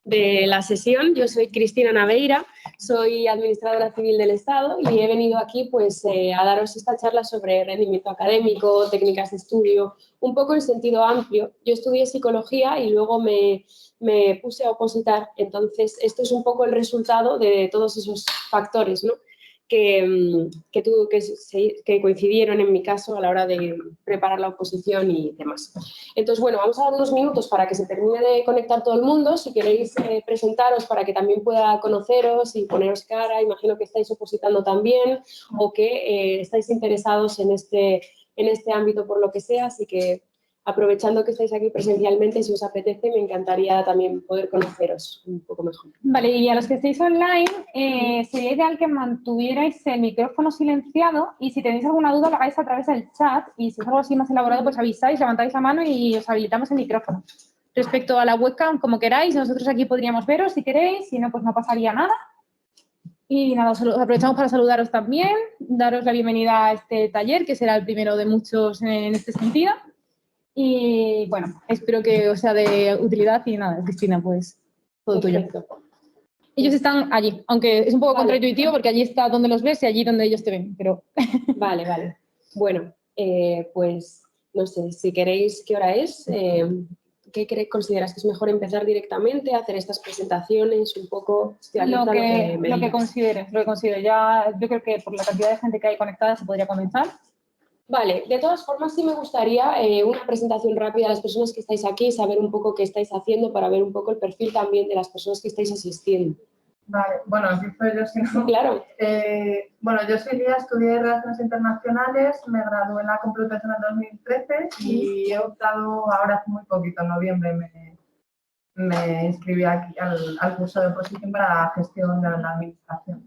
de la sesión. Yo soy Cristina Naveira, soy administradora civil del Estado y he venido aquí pues, a daros esta charla sobre rendimiento académico, técnicas de estudio, un poco en sentido amplio. Yo estudié psicología y luego me puse a opositar, entonces esto es un poco el resultado de todos esos factores, ¿no? que coincidieron en mi caso a la hora de preparar la oposición y demás. Entonces, bueno, vamos a dar unos minutos para que se termine de conectar todo el mundo. Si queréis presentaros para que también pueda conoceros y poneros cara, imagino que estáis opositando también o que estáis interesados en este ámbito por lo que sea, así que aprovechando que estáis aquí presencialmente, si os apetece, me encantaría también poder conoceros un poco mejor. Vale, y a los que estéis online, sería ideal que mantuvierais el micrófono silenciado y si tenéis alguna duda lo hagáis a través del chat y si es algo así más elaborado, pues avisáis, levantáis la mano y os habilitamos el micrófono. Respecto a la webcam, como queráis, nosotros aquí podríamos veros si queréis, si no, pues no pasaría nada. Y nada, aprovechamos para saludaros también, daros la bienvenida a este taller, que será el primero de muchos en este sentido. Y bueno, espero que os sea de utilidad y nada, Cristina, pues todo tuyo. Ellos están allí, aunque es un poco contraintuitivo porque allí está donde los ves y allí donde ellos te ven, pero... Vale. Bueno, pues no sé, si queréis, ¿qué hora es? ¿Qué consideras que es mejor empezar directamente, hacer estas presentaciones un poco? Lo que consideres. Ya, yo creo que por la cantidad de gente que hay conectada se podría comenzar. Vale, de todas formas sí me gustaría una presentación rápida de las personas que estáis aquí, saber un poco qué estáis haciendo para ver un poco el perfil también de las personas que estáis asistiendo. Vale, bueno, empiezo yo si no. Sí, claro. Bueno, yo soy Lía, estudié Relaciones Internacionales, me gradué en la Complutense en el 2013 y he optado ahora hace muy poquito, en noviembre, me inscribí aquí al curso de oposición para gestión de la administración.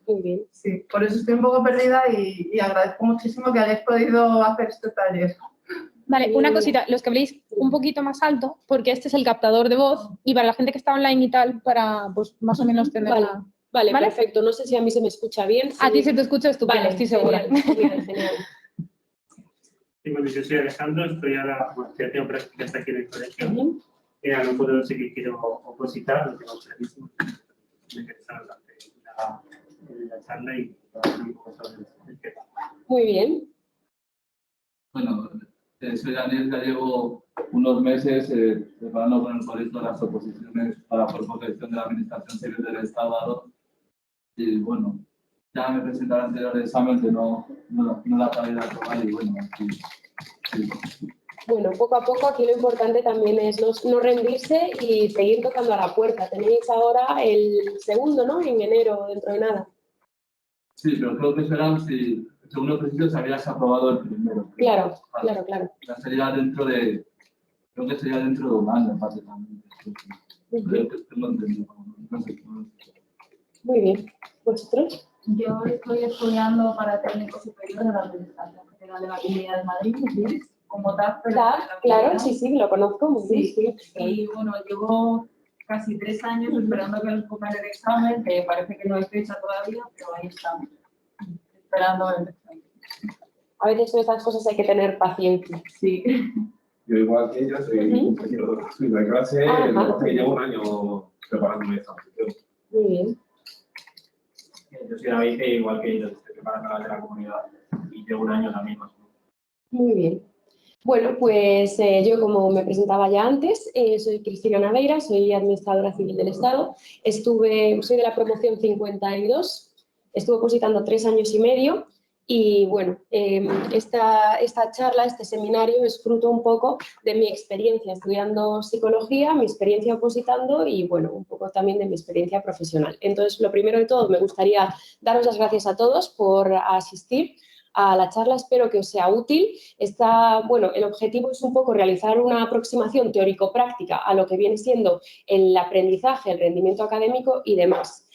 Muy bien. Sí, por eso estoy un poco perdida y agradezco muchísimo que hayáis podido hacer este taller. Vale, una cosita, los que habléis un poquito más alto, porque este es el captador de voz y para la gente que está online y tal, para pues más o menos tener Vale, perfecto. No sé si a mí se me escucha bien. A ti se te escucha estupendo, estoy segura. Genial. Sí, bueno, yo soy Alejandro, estoy ahora, ya tengo prácticas aquí en el colegio. No puedo seguir, quiero opositar, lo tengo clarísimo. Me interesa la charla y hablar un poco sobre el tema. Muy bien. Bueno, soy Daniel, ya llevo unos meses preparando con el colegio las oposiciones para la protección de la Administración Civil del Estado. Y bueno, ya me presenté al anterior examen que no la acabé de aprobar y bueno, aquí, sí. Bueno, poco a poco aquí lo importante también es no rendirse y seguir tocando a la puerta. Tenéis ahora el segundo, ¿no? En enero, dentro de nada. Sí, pero creo que será si el segundo ejercicio se habías aprobado el primero. Claro. Ya sería creo que sería dentro de un año, básicamente. Creo que tengo entendido. Muy bien. ¿Vosotros? Yo estoy estudiando para técnico superior de la Administración General de la Comunidad de Madrid, como TAF, pero claro, sí, lo conozco muy bien. Sí. Y bueno, llevo casi 3 años esperando que nos pongan el examen, que parece que no es fecha todavía, pero ahí estamos, esperando el examen. A veces en estas cosas hay que tener paciencia. Sí. Yo igual que ella soy compañero de clase, que llevo un año preparándome esta posición. Muy bien. Yo soy David, igual que ellos, estoy preparando la de la comunidad y llevo un año también más. Muy bien. Bueno, pues yo, como me presentaba ya antes, soy Cristina Naveira, soy administradora civil del Estado. Soy de la promoción 52, estuve opositando 3 años y medio y bueno, esta charla, este seminario es fruto un poco de mi experiencia estudiando psicología, mi experiencia opositando y bueno, un poco también de mi experiencia profesional. Entonces, lo primero de todo, me gustaría daros las gracias a todos por asistir a la charla, espero que os sea útil. El objetivo es un poco realizar una aproximación teórico-práctica a lo que viene siendo el aprendizaje, el rendimiento académico y demás.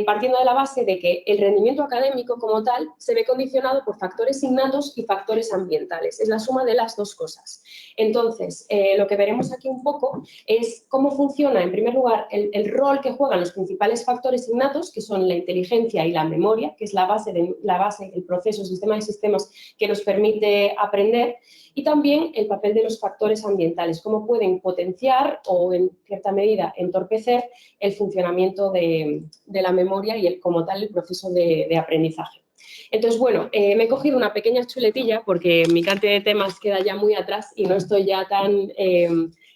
partiendo de la base de que el rendimiento académico como tal se ve condicionado por factores innatos y factores ambientales. Es la suma de las dos cosas. Entonces, lo que veremos aquí un poco es cómo funciona, en primer lugar, el rol que juegan los principales factores innatos, que son la inteligencia y la memoria, que es la base del proceso, sistema de sistemas que nos permite aprender, y también el papel de los factores ambientales, cómo pueden potenciar o, en cierta medida, entorpecer el funcionamiento de la memoria y, como tal, el proceso de aprendizaje. Entonces, bueno, me he cogido una pequeña chuletilla porque mi cantidad de temas queda ya muy atrás y no estoy ya tan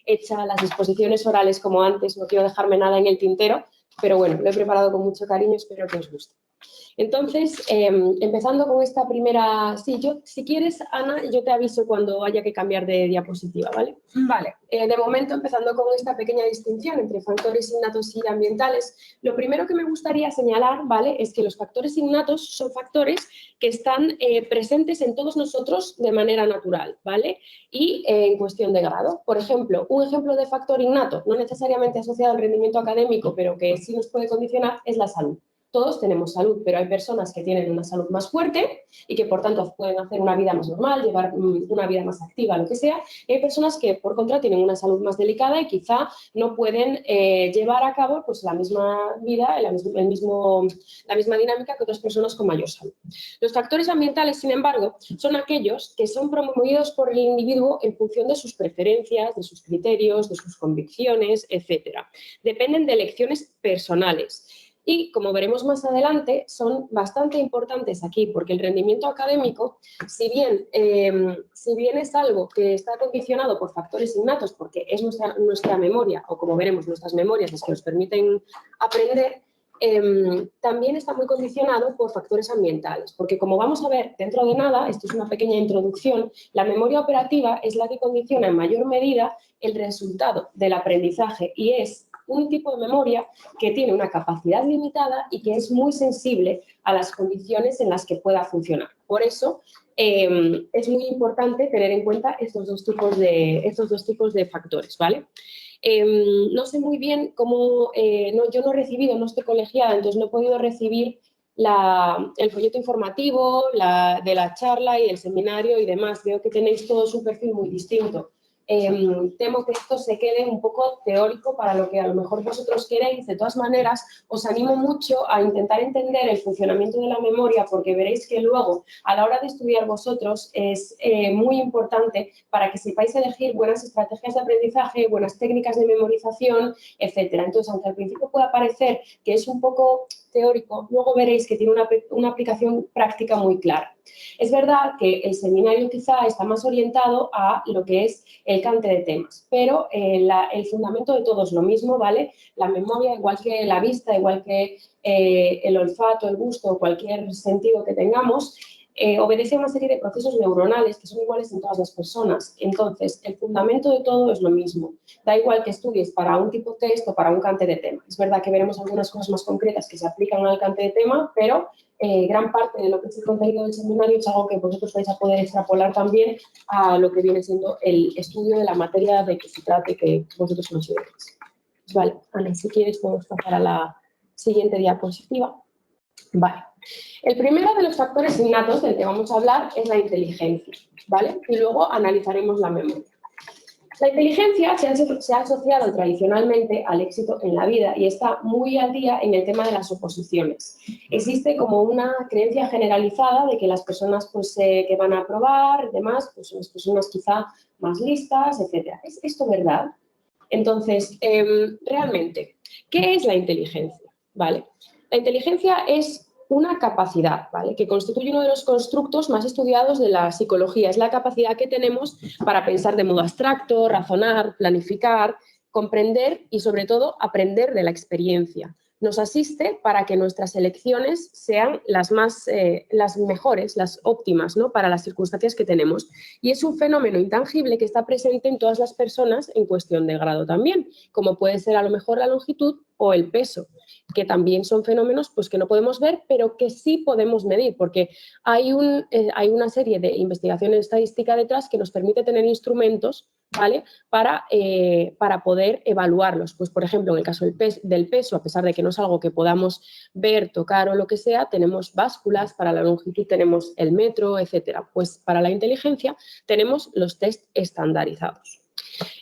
hecha a las exposiciones orales como antes, no quiero dejarme nada en el tintero, pero bueno, lo he preparado con mucho cariño, espero que os guste. Entonces, empezando con esta primera... Sí, si quieres, Ana, yo te aviso cuando haya que cambiar de diapositiva, ¿vale? Vale. De momento, empezando con esta pequeña distinción entre factores innatos y ambientales, lo primero que me gustaría señalar, ¿vale?, es que los factores innatos son factores que están presentes en todos nosotros de manera natural, ¿vale? Y en cuestión de grado. Por ejemplo, un ejemplo de factor innato, no necesariamente asociado al rendimiento académico, pero que sí nos puede condicionar, es la salud. Todos tenemos salud, pero hay personas que tienen una salud más fuerte y que, por tanto, pueden hacer una vida más normal, llevar una vida más activa, lo que sea. Y hay personas que, por contra, tienen una salud más delicada y quizá no pueden llevar a cabo pues, la misma vida, la misma dinámica que otras personas con mayor salud. Los factores ambientales, sin embargo, son aquellos que son promovidos por el individuo en función de sus preferencias, de sus criterios, de sus convicciones, etc. Dependen de elecciones personales. Y, como veremos más adelante, son bastante importantes aquí, porque el rendimiento académico, si bien es algo que está condicionado por factores innatos, porque es nuestra memoria, o como veremos, nuestras memorias las que nos permiten aprender, también está muy condicionado por factores ambientales, porque, como vamos a ver dentro de nada, esto es una pequeña introducción, la memoria operativa es la que condiciona en mayor medida el resultado del aprendizaje y es un tipo de memoria que tiene una capacidad limitada y que es muy sensible a las condiciones en las que pueda funcionar. Por eso es muy importante tener en cuenta estos dos tipos de factores, ¿vale? No sé muy bien cómo, yo no he recibido, no estoy colegiada, entonces no he podido recibir el folleto informativo de la charla y el seminario y demás. Veo que tenéis todos un perfil muy distinto. Temo que esto se quede un poco teórico para lo que a lo mejor vosotros queréis. De todas maneras, os animo mucho a intentar entender el funcionamiento de la memoria, porque veréis que luego, a la hora de estudiar vosotros, es muy importante para que sepáis elegir buenas estrategias de aprendizaje, buenas técnicas de memorización, etc. Entonces, aunque al principio pueda parecer que es un poco teórico, luego veréis que tiene una aplicación práctica muy clara. Es verdad que el seminario quizá está más orientado a lo que es el cante de temas, pero el fundamento de todo es lo mismo, ¿vale? La memoria, igual que la vista, igual que el olfato, el gusto, cualquier sentido que tengamos, obedece a una serie de procesos neuronales que son iguales en todas las personas. Entonces, el fundamento de todo es lo mismo. Da igual que estudies para un tipo de test o para un cante de tema. Es verdad que veremos algunas cosas más concretas que se aplican al cante de tema, pero gran parte de lo que es el contenido del seminario es algo que vosotros vais a poder extrapolar también a lo que viene siendo el estudio de la materia de que se trate que vosotros consideréis. Vale, Ana, si quieres podemos pasar a la siguiente diapositiva. Vale. El primero de los factores innatos del que vamos a hablar es la inteligencia, ¿vale? Y luego analizaremos la memoria. La inteligencia se ha asociado tradicionalmente al éxito en la vida y está muy al día en el tema de las oposiciones. Existe como una creencia generalizada de que las personas pues, que van a aprobar, demás, pues son las personas quizá más listas, etc. ¿Es esto verdad? Entonces, realmente, ¿qué es la inteligencia? ¿Vale? La inteligencia es una capacidad, ¿vale?, que constituye uno de los constructos más estudiados de la psicología. Es la capacidad que tenemos para pensar de modo abstracto, razonar, planificar, comprender y, sobre todo, aprender de la experiencia. Nos asiste para que nuestras elecciones sean las mejores, las óptimas, ¿no?, para las circunstancias que tenemos. Y es un fenómeno intangible que está presente en todas las personas en cuestión de grado también, como puede ser a lo mejor la longitud o el peso, que también son fenómenos pues, que no podemos ver, pero que sí podemos medir, porque hay una serie de investigaciones estadísticas detrás que nos permite tener instrumentos, ¿vale? Para poder evaluarlos. Pues, por ejemplo, en el caso del peso, a pesar de que no es algo que podamos ver, tocar o lo que sea, tenemos básculas, para la longitud tenemos el metro, etcétera. Pues para la inteligencia tenemos los test estandarizados.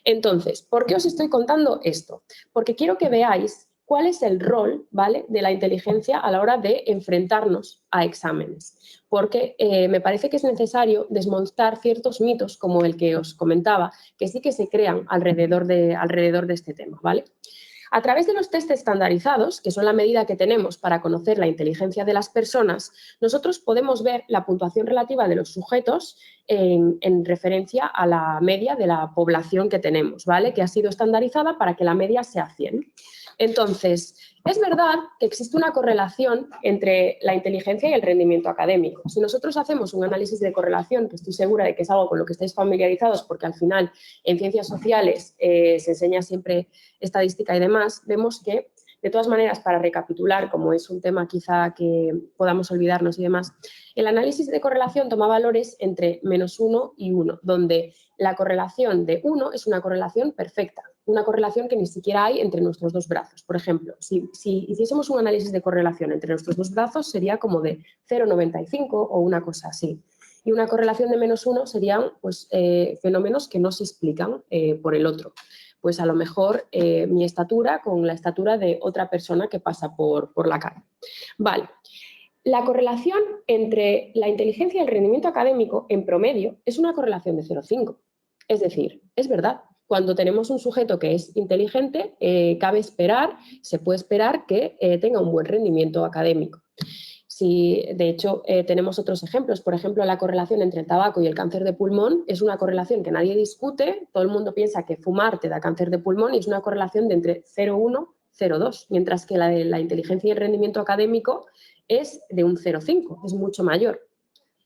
Entonces, ¿por qué os estoy contando esto? Porque quiero que veáis cuál es el rol, ¿vale?, de la inteligencia a la hora de enfrentarnos a exámenes. Porque me parece que es necesario desmontar ciertos mitos, como el que os comentaba, que sí que se crean alrededor de este tema, ¿vale? A través de los test estandarizados, que son la medida que tenemos para conocer la inteligencia de las personas, nosotros podemos ver la puntuación relativa de los sujetos en referencia a la media de la población que tenemos, ¿vale? Que ha sido estandarizada para que la media sea 100. Entonces, es verdad que existe una correlación entre la inteligencia y el rendimiento académico. Si nosotros hacemos un análisis de correlación, que estoy segura de que es algo con lo que estáis familiarizados, porque al final en ciencias sociales se enseña siempre estadística y demás, vemos que, de todas maneras, para recapitular, como es un tema quizá que podamos olvidarnos y demás, el análisis de correlación toma valores entre -1 y 1, donde la correlación de 1 es una correlación perfecta, una correlación que ni siquiera hay entre nuestros dos brazos. Por ejemplo, si hiciésemos un análisis de correlación entre nuestros dos brazos, sería como de 0,95 o una cosa así. Y una correlación de -1 serían pues, fenómenos que no se explican por el otro. Pues a lo mejor mi estatura con la estatura de otra persona que pasa por la calle. Vale. La correlación entre la inteligencia y el rendimiento académico, en promedio, es una correlación de 0,5. Es decir, es verdad, cuando tenemos un sujeto que es inteligente, se puede esperar que tenga un buen rendimiento académico. Si, de hecho, tenemos otros ejemplos. Por ejemplo, la correlación entre el tabaco y el cáncer de pulmón es una correlación que nadie discute. Todo el mundo piensa que fumar te da cáncer de pulmón y es una correlación de entre 0,1 y 0,2, mientras que la de la inteligencia y el rendimiento académico es de un 0,5, es mucho mayor.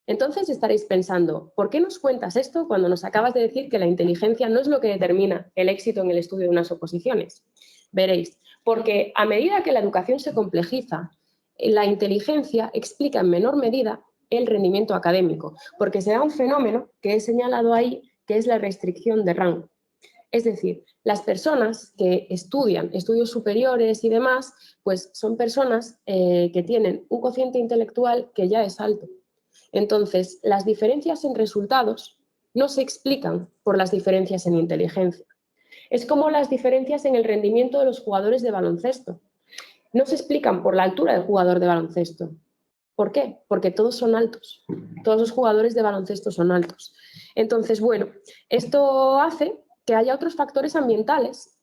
Entonces estaréis pensando, ¿por qué nos cuentas esto cuando nos acabas de decir que la inteligencia no es lo que determina el éxito en el estudio de unas oposiciones? Veréis, porque a medida que la educación se complejiza, la inteligencia explica en menor medida el rendimiento académico, porque se da un fenómeno que he señalado ahí, que es la restricción de rango. Es decir, las personas que estudian estudios superiores y demás, pues son personas que tienen un cociente intelectual que ya es alto. Entonces, las diferencias en resultados no se explican por las diferencias en inteligencia. Es como las diferencias en el rendimiento de los jugadores de baloncesto. No se explican por la altura del jugador de baloncesto. ¿Por qué? Porque todos son altos. Todos los jugadores de baloncesto son altos. Entonces, bueno, esto hace que haya otros factores ambientales,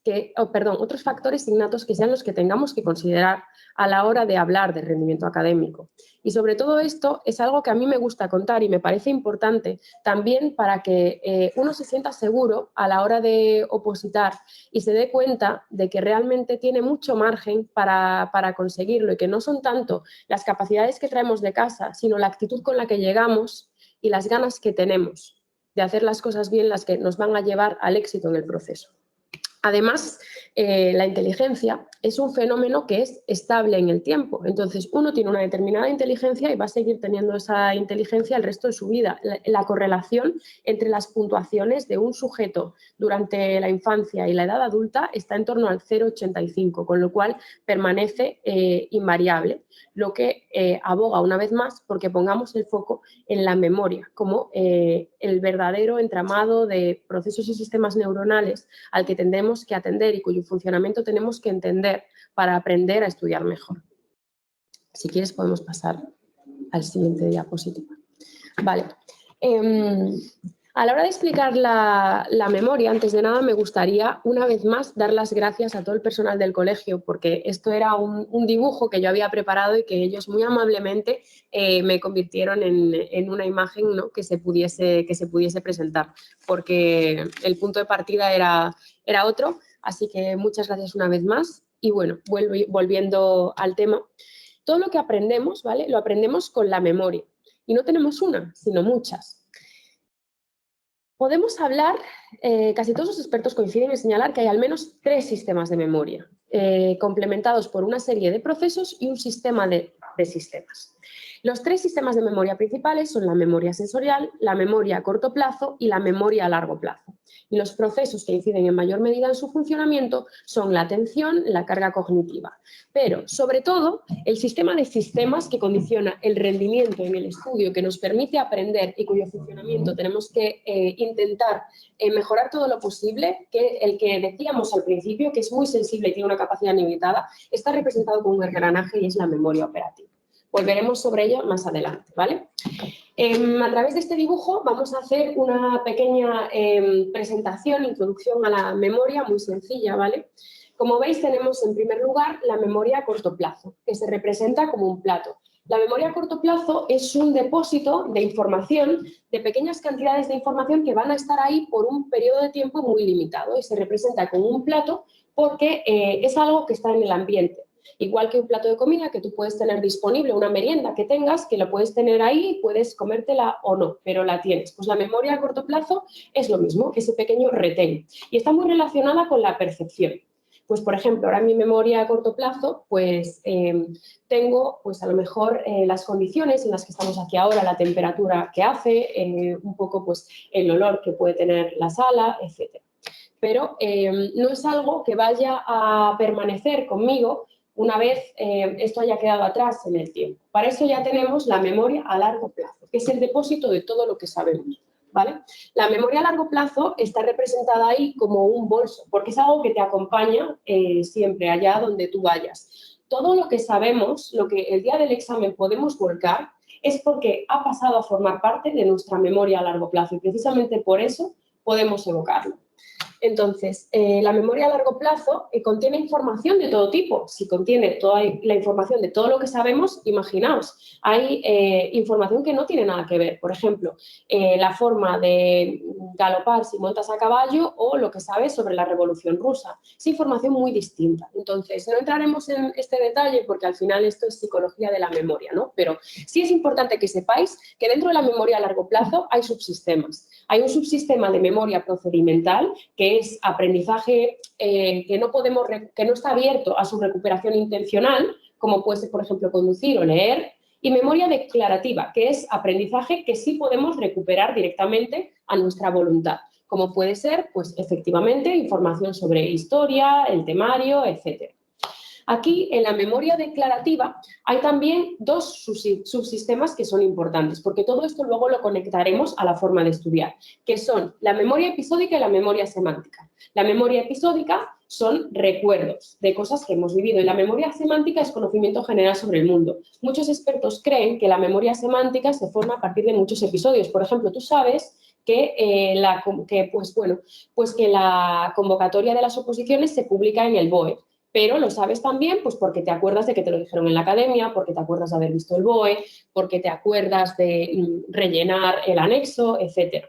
otros factores innatos que sean los que tengamos que considerar a la hora de hablar de rendimiento académico. Y sobre todo esto es algo que a mí me gusta contar y me parece importante también para que uno se sienta seguro a la hora de opositar y se dé cuenta de que realmente tiene mucho margen para conseguirlo y que no son tanto las capacidades que traemos de casa, sino la actitud con la que llegamos y las ganas que tenemos de hacer las cosas bien las que nos van a llevar al éxito en el proceso. Además, la inteligencia es un fenómeno que es estable en el tiempo. Entonces, uno tiene una determinada inteligencia y va a seguir teniendo esa inteligencia el resto de su vida. La correlación entre las puntuaciones de un sujeto durante la infancia y la edad adulta está en torno al 0,85, con lo cual permanece invariable, lo que aboga una vez más porque pongamos el foco en la memoria como el verdadero entramado de procesos y sistemas neuronales al que tendremos que atender y cuyo funcionamiento tenemos que entender para aprender a estudiar mejor. Si quieres podemos pasar al siguiente diapositiva. Vale. A la hora de explicar la memoria, antes de nada me gustaría una vez más dar las gracias a todo el personal del colegio, porque esto era un dibujo que yo había preparado y que ellos muy amablemente me convirtieron en una imagen, ¿no?, que se pudiese presentar, porque el punto de partida era otro. Así que muchas gracias una vez más. Y bueno, volviendo al tema, todo lo que aprendemos, ¿vale?, lo aprendemos con la memoria. Y no tenemos una, sino muchas. Podemos hablar, casi todos los expertos coinciden en señalar que hay al menos 3 sistemas de memoria, complementados por una serie de procesos y un sistema de sistemas. Los 3 sistemas de memoria principales son la memoria sensorial, la memoria a corto plazo y la memoria a largo plazo. Y los procesos que inciden en mayor medida en su funcionamiento son la atención, la carga cognitiva. Pero, sobre todo, el sistema de sistemas que condiciona el rendimiento en el estudio, que nos permite aprender y cuyo funcionamiento tenemos que intentar mejorar todo lo posible, que el que decíamos al principio, que es muy sensible y tiene una capacidad limitada, está representado con un engranaje y es la memoria operativa. Volveremos sobre ello más adelante, ¿vale? A través de este dibujo vamos a hacer una pequeña presentación, introducción a la memoria muy sencilla, ¿vale? Como veis, tenemos en primer lugar la memoria a corto plazo, que se representa como un plato. La memoria a corto plazo es un depósito de información, de pequeñas cantidades de información que van a estar ahí por un periodo de tiempo muy limitado y se representa como un plato porque es algo que está en el ambiente. Igual que un plato de comida que tú puedes tener disponible, una merienda que tengas, que la puedes tener ahí, puedes comértela o no, pero la tienes. Pues la memoria a corto plazo es lo mismo, ese pequeño retén. Y está muy relacionada con la percepción. Pues, por ejemplo, ahora en mi memoria a corto plazo, pues tengo, pues a lo mejor las condiciones en las que estamos aquí ahora, la temperatura que hace, un poco pues el olor que puede tener la sala, etc. Pero no es algo que vaya a permanecer conmigo una vez esto haya quedado atrás en el tiempo. Para eso ya tenemos la memoria a largo plazo, que es el depósito de todo lo que sabemos, ¿vale? La memoria a largo plazo está representada ahí como un bolso, porque es algo que te acompaña siempre allá donde tú vayas. Todo lo que sabemos, lo que el día del examen podemos volcar, es porque ha pasado a formar parte de nuestra memoria a largo plazo y precisamente por eso podemos evocarlo. Entonces, la memoria a largo plazo contiene información de todo tipo. Si contiene toda la información de todo lo que sabemos, imaginaos, hay información que no tiene nada que ver. Por ejemplo, la forma de galopar si montas a caballo o lo que sabes sobre la Revolución Rusa. Es información muy distinta. Entonces, no entraremos en este detalle porque al final esto es psicología de la memoria, ¿no? Pero sí es importante que sepáis que dentro de la memoria a largo plazo hay subsistemas. Hay un subsistema de memoria procedimental que es aprendizaje que no está abierto a su recuperación intencional, como puede ser, por ejemplo, conducir o leer, y memoria declarativa, que es aprendizaje que sí podemos recuperar directamente a nuestra voluntad, como puede ser, pues, efectivamente, información sobre historia, el temario, etc. Aquí, en la memoria declarativa, hay también 2 subsistemas que son importantes, porque todo esto luego lo conectaremos a la forma de estudiar, que son la memoria episódica y la memoria semántica. La memoria episódica son recuerdos de cosas que hemos vivido y la memoria semántica es conocimiento general sobre el mundo. Muchos expertos creen que la memoria semántica se forma a partir de muchos episodios. Por ejemplo, tú sabes que la convocatoria de las oposiciones se publica en el BOE. Pero lo sabes también pues porque te acuerdas de que te lo dijeron en la academia, porque te acuerdas de haber visto el BOE, porque te acuerdas de rellenar el anexo, etc.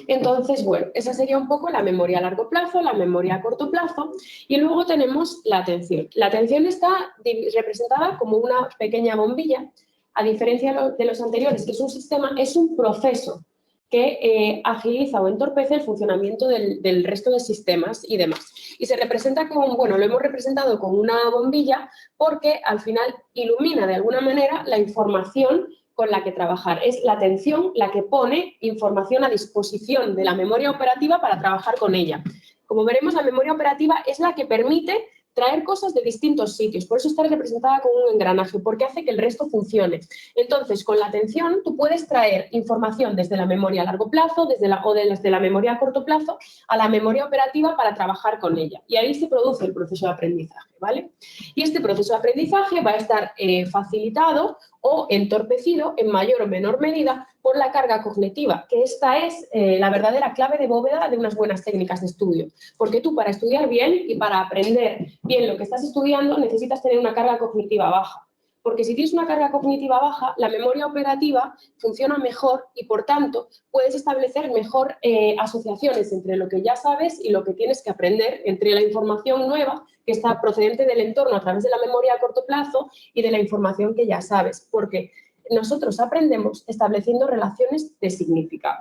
Entonces, bueno, esa sería un poco la memoria a largo plazo, la memoria a corto plazo y luego tenemos la atención. La atención está representada como una pequeña bombilla, a diferencia de los anteriores, que es un sistema, es un proceso que agiliza o entorpece el funcionamiento del resto de sistemas y demás. Y se representa con, bueno, lo hemos representado con una bombilla porque al final ilumina de alguna manera la información con la que trabajar. Es la atención la que pone información a disposición de la memoria operativa para trabajar con ella. Como veremos, la memoria operativa es la que permite traer cosas de distintos sitios, por eso está representada con un engranaje, porque hace que el resto funcione. Entonces, con la atención, tú puedes traer información desde la memoria a largo plazo, desde la memoria a corto plazo, a la memoria operativa para trabajar con ella. Y ahí se produce el proceso de aprendizaje, ¿vale? Y este proceso de aprendizaje va a estar facilitado o entorpecido en mayor o menor medida por la carga cognitiva, que esta es la verdadera clave de bóveda de unas buenas técnicas de estudio. Porque tú, para estudiar bien y para aprender bien lo que estás estudiando, necesitas tener una carga cognitiva baja. Porque si tienes una carga cognitiva baja, la memoria operativa funciona mejor y, por tanto, puedes establecer mejor asociaciones entre lo que ya sabes y lo que tienes que aprender, entre la información nueva que está procedente del entorno a través de la memoria a corto plazo y de la información que ya sabes. Porque nosotros aprendemos estableciendo relaciones de significado.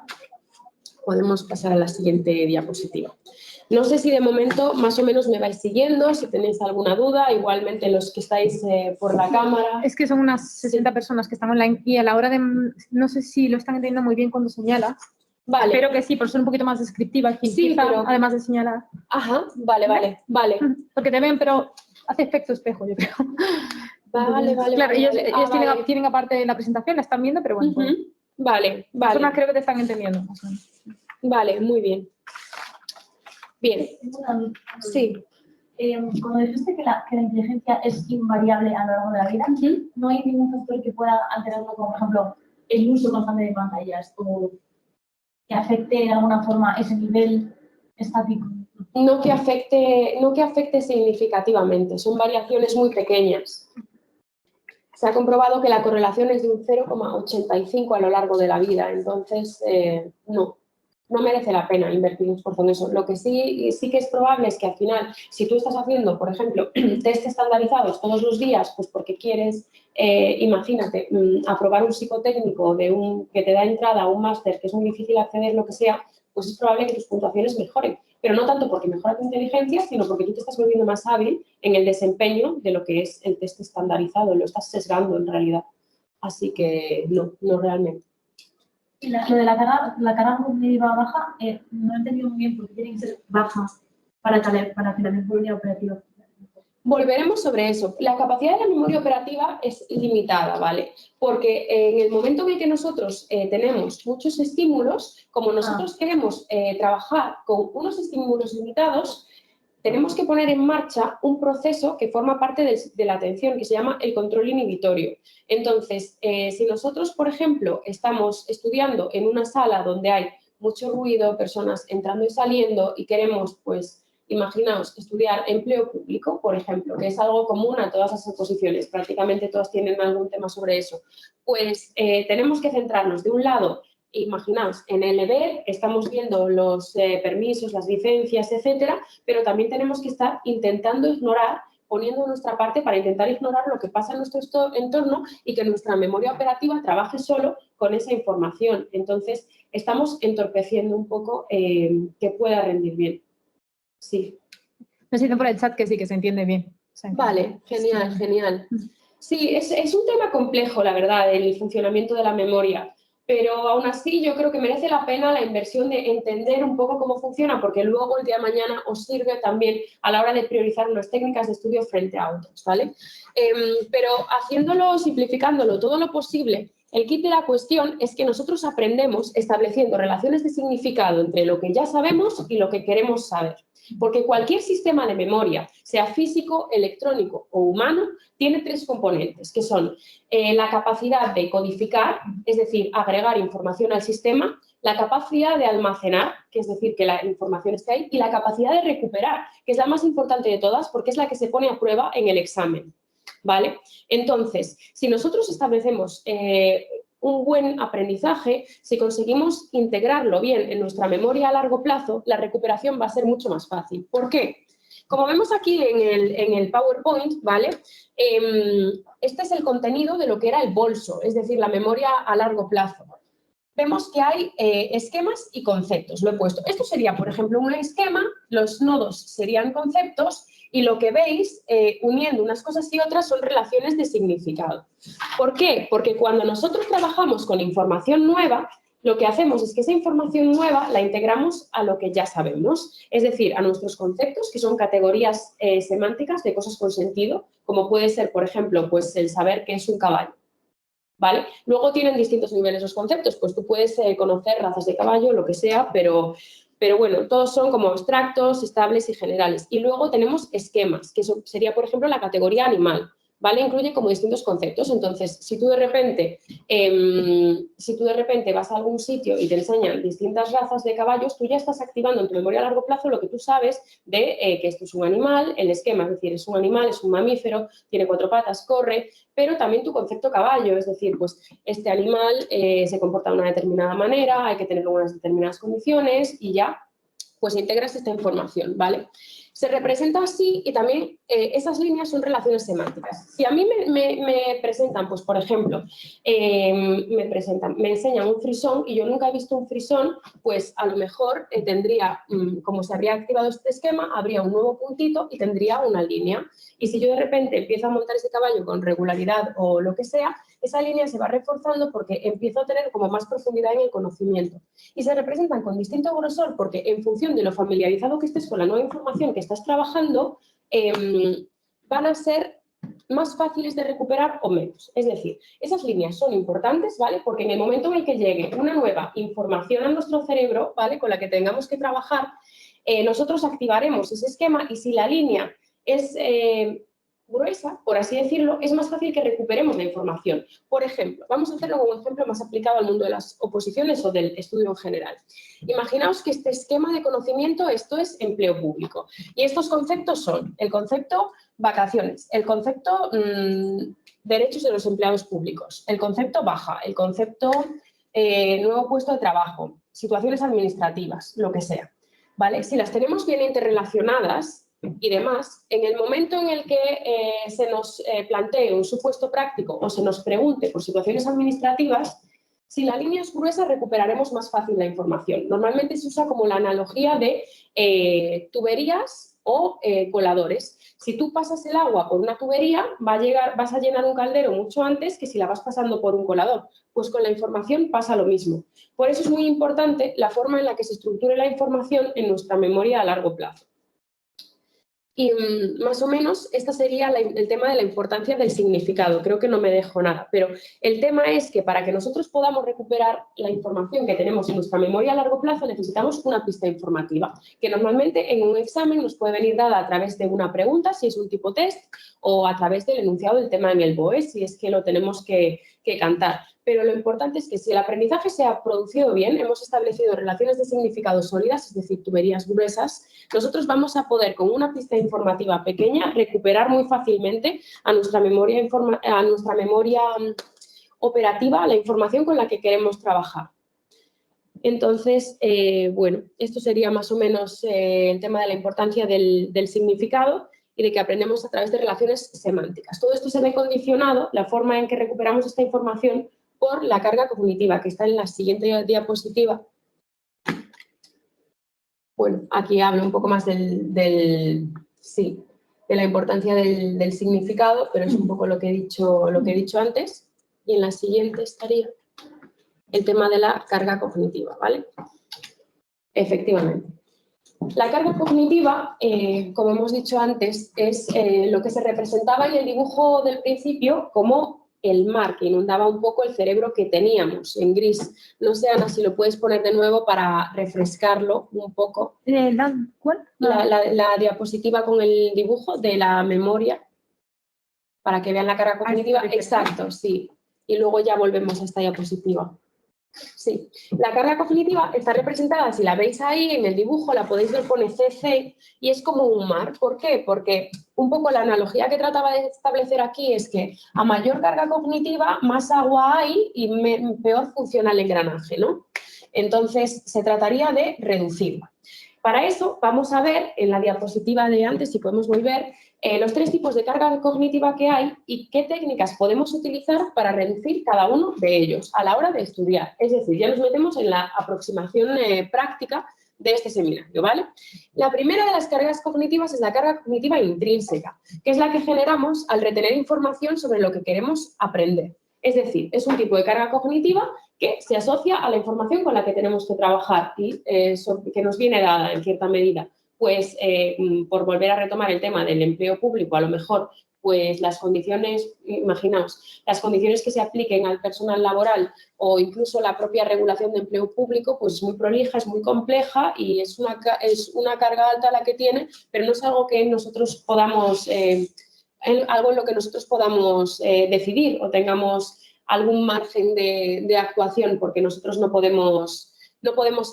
Podemos pasar a la siguiente diapositiva. No sé si de momento más o menos me vais siguiendo, si tenéis alguna duda, igualmente los que estáis por la cámara. Es que son unas 60 personas que están online y a la hora de... No sé si lo están entendiendo muy bien cuando señalas. Vale. Espero que sí, por ser un poquito más descriptiva, Sí, quizá, pero... además de señalar. Ajá, vale. Porque te ven, pero hace efecto espejo, yo creo. Vale. Claro, ellos tienen aparte la presentación, la están viendo, pero bueno. Vale. Personas creo que te están entendiendo. Más o menos. Vale, muy bien. Bien. Sí. Cuando dijiste que la inteligencia es invariable a lo largo de la vida, no hay ningún factor que pueda alterarlo, como por ejemplo el uso constante de pantallas o que afecte de alguna forma ese nivel estático. No que afecte significativamente, son variaciones muy pequeñas. Se ha comprobado que la correlación es de un 0,85 a lo largo de la vida, entonces no merece la pena invertir un esfuerzo en eso. Lo que sí que es probable es que al final, si tú estás haciendo, por ejemplo, test estandarizados todos los días, pues porque quieres, imagínate, aprobar un psicotécnico que te da entrada a un máster que es muy difícil acceder, lo que sea, pues es probable que tus puntuaciones mejoren. Pero no tanto porque mejora tu inteligencia, sino porque tú te estás volviendo más hábil en el desempeño de lo que es el test estandarizado, lo estás sesgando en realidad. Así que no realmente. Y lo de la carga cognitiva baja, no he entendido muy bien por qué tienen que ser bajas para que la memoria operativa. Volveremos sobre eso. La capacidad de la memoria operativa es limitada, ¿vale? Porque en el momento en el que nosotros tenemos muchos estímulos, como nosotros queremos trabajar con unos estímulos limitados, tenemos que poner en marcha un proceso que forma parte de la atención, que se llama el control inhibitorio. Entonces, si nosotros, por ejemplo, estamos estudiando en una sala donde hay mucho ruido, personas entrando y saliendo y queremos, pues, imaginaos, estudiar empleo público, por ejemplo, que es algo común a todas las oposiciones, prácticamente todas tienen algún tema sobre eso, pues tenemos que centrarnos de un lado. Imaginaos, en el EBER estamos viendo los permisos, las licencias, etcétera, pero también tenemos que estar intentando ignorar, poniendo nuestra parte para intentar ignorar lo que pasa en nuestro entorno y que nuestra memoria operativa trabaje solo con esa información. Entonces, estamos entorpeciendo un poco que pueda rendir bien. Sí. Me siento por el chat que sí, que se entiende bien. O sea, vale, genial. Sí, es un tema complejo, la verdad, el funcionamiento de la memoria. Pero aún así yo creo que merece la pena la inversión de entender un poco cómo funciona, porque luego el día de mañana os sirve también a la hora de priorizar unas técnicas de estudio frente a otras, ¿vale? Pero haciéndolo, simplificándolo todo lo posible, el kit de la cuestión es que nosotros aprendemos estableciendo relaciones de significado entre lo que ya sabemos y lo que queremos saber. Porque cualquier sistema de memoria, sea físico, electrónico o humano, tiene tres componentes, que son la capacidad de codificar, es decir, agregar información al sistema, la capacidad de almacenar, que es decir, que la información esté ahí, y la capacidad de recuperar, que es la más importante de todas porque es la que se pone a prueba en el examen, ¿vale? Entonces, si nosotros establecemos un buen aprendizaje, si conseguimos integrarlo bien en nuestra memoria a largo plazo, la recuperación va a ser mucho más fácil. ¿Por qué? Como vemos aquí en el PowerPoint, ¿vale? Este es el contenido de lo que era el bolso, es decir, la memoria a largo plazo. Vemos que hay esquemas y conceptos, lo he puesto. Esto sería, por ejemplo, un esquema, los nodos serían conceptos y lo que veis, uniendo unas cosas y otras, son relaciones de significado. ¿Por qué? Porque cuando nosotros trabajamos con información nueva, lo que hacemos es que esa información nueva la integramos a lo que ya sabemos, es decir, a nuestros conceptos, que son categorías semánticas de cosas con sentido, como puede ser, por ejemplo, pues el saber qué es un caballo. ¿Vale? Luego tienen distintos niveles los conceptos, pues tú puedes conocer razas de caballo, lo que sea, pero bueno, todos son como abstractos, estables y generales. Y luego tenemos esquemas, que eso sería, por ejemplo, la categoría animal, ¿vale? Incluye como distintos conceptos. Entonces, si tú de repente vas a algún sitio y te enseñan distintas razas de caballos, tú ya estás activando en tu memoria a largo plazo lo que tú sabes de que esto es un animal, el esquema, es decir, es un animal, es un mamífero, tiene 4 patas, corre, pero también tu concepto caballo, es decir, pues este animal se comporta de una determinada manera, hay que tenerlo en unas determinadas condiciones y ya, pues integras esta información, ¿vale? Se representa así y también esas líneas son relaciones semánticas. Si a mí me presentan, pues por ejemplo, me enseñan un frisón y yo nunca he visto un frisón, pues a lo mejor tendría, como se habría activado este esquema, habría un nuevo puntito y tendría una línea. Y si yo de repente empiezo a montar ese caballo con regularidad o lo que sea, esa línea se va reforzando porque empiezo a tener como más profundidad en el conocimiento. Y se representan con distinto grosor porque en función de lo familiarizado que estés con la nueva información que estás trabajando, van a ser más fáciles de recuperar o menos. Es decir, esas líneas son importantes, ¿vale? Porque en el momento en el que llegue una nueva información a nuestro cerebro, ¿vale? Con la que tengamos que trabajar, nosotros activaremos ese esquema y si la línea es gruesa, por así decirlo, es más fácil que recuperemos la información. Por ejemplo, vamos a hacerlo con un ejemplo más aplicado al mundo de las oposiciones o del estudio en general. Imaginaos que este esquema de conocimiento, esto es empleo público. Y estos conceptos son el concepto vacaciones, el concepto derechos de los empleados públicos, el concepto baja, el concepto nuevo puesto de trabajo, situaciones administrativas, lo que sea. ¿Vale? Si las tenemos bien interrelacionadas y demás, en el momento en el que se nos plantee un supuesto práctico o se nos pregunte por situaciones administrativas, si la línea es gruesa recuperaremos más fácil la información. Normalmente se usa como la analogía de tuberías o coladores. Si tú pasas el agua por una tubería, vas a llenar un caldero mucho antes que si la vas pasando por un colador. Pues con la información pasa lo mismo. Por eso es muy importante la forma en la que se estructure la información en nuestra memoria a largo plazo. Y más o menos este sería el tema de la importancia del significado. Creo que no me dejo nada, pero el tema es que para que nosotros podamos recuperar la información que tenemos en nuestra memoria a largo plazo necesitamos una pista informativa, que normalmente en un examen nos puede venir dada a través de una pregunta, si es un tipo test, o a través del enunciado del tema en el BOE, si es que lo tenemos que cantar. Pero lo importante es que si el aprendizaje se ha producido bien, hemos establecido relaciones de significado sólidas, es decir, tuberías gruesas, nosotros vamos a poder con una pista informativa pequeña recuperar muy fácilmente a nuestra memoria operativa la información con la que queremos trabajar. Entonces, bueno, esto sería más o menos el tema de la importancia del significado y de que aprendemos a través de relaciones semánticas. Todo esto se ve condicionado, la forma en que recuperamos esta información, por la carga cognitiva, que está en la siguiente diapositiva. Bueno, aquí hablo un poco más de la importancia del significado, pero es un poco lo que he dicho antes. Y en la siguiente estaría el tema de la carga cognitiva, ¿vale? Efectivamente. La carga cognitiva, como hemos dicho antes, es lo que se representaba en el dibujo del principio como el mar que inundaba un poco el cerebro que teníamos en gris. No sé, Ana, si lo puedes poner de nuevo para refrescarlo un poco. ¿Cuál? La diapositiva con el dibujo de la memoria, para que vean la carga cognitiva. Exacto, sí. Y luego ya volvemos a esta diapositiva. Sí, la carga cognitiva está representada, si la veis ahí en el dibujo, la podéis ver, pone CC y es como un mar. ¿Por qué? Porque un poco la analogía que trataba de establecer aquí es que a mayor carga cognitiva, más agua hay y peor funciona el engranaje, ¿no? Entonces, se trataría de reducirla. Para eso, vamos a ver en la diapositiva de antes, si podemos volver, los tres tipos de carga cognitiva que hay y qué técnicas podemos utilizar para reducir cada uno de ellos a la hora de estudiar. Es decir, ya nos metemos en la aproximación práctica de este seminario, ¿vale? La primera de las cargas cognitivas es la carga cognitiva intrínseca, que es la que generamos al retener información sobre lo que queremos aprender. Es decir, es un tipo de carga cognitiva que se asocia a la información con la que tenemos que trabajar y que nos viene dada en cierta medida. Pues, por volver a retomar el tema del empleo público, a lo mejor, pues las condiciones, imaginaos, las condiciones que se apliquen al personal laboral o incluso la propia regulación de empleo público, pues es muy prolija, es muy compleja y es una carga alta la que tiene, pero no es algo que nosotros podamos, algo en lo que nosotros podamos decidir o tengamos algún margen de actuación, porque nosotros no podemos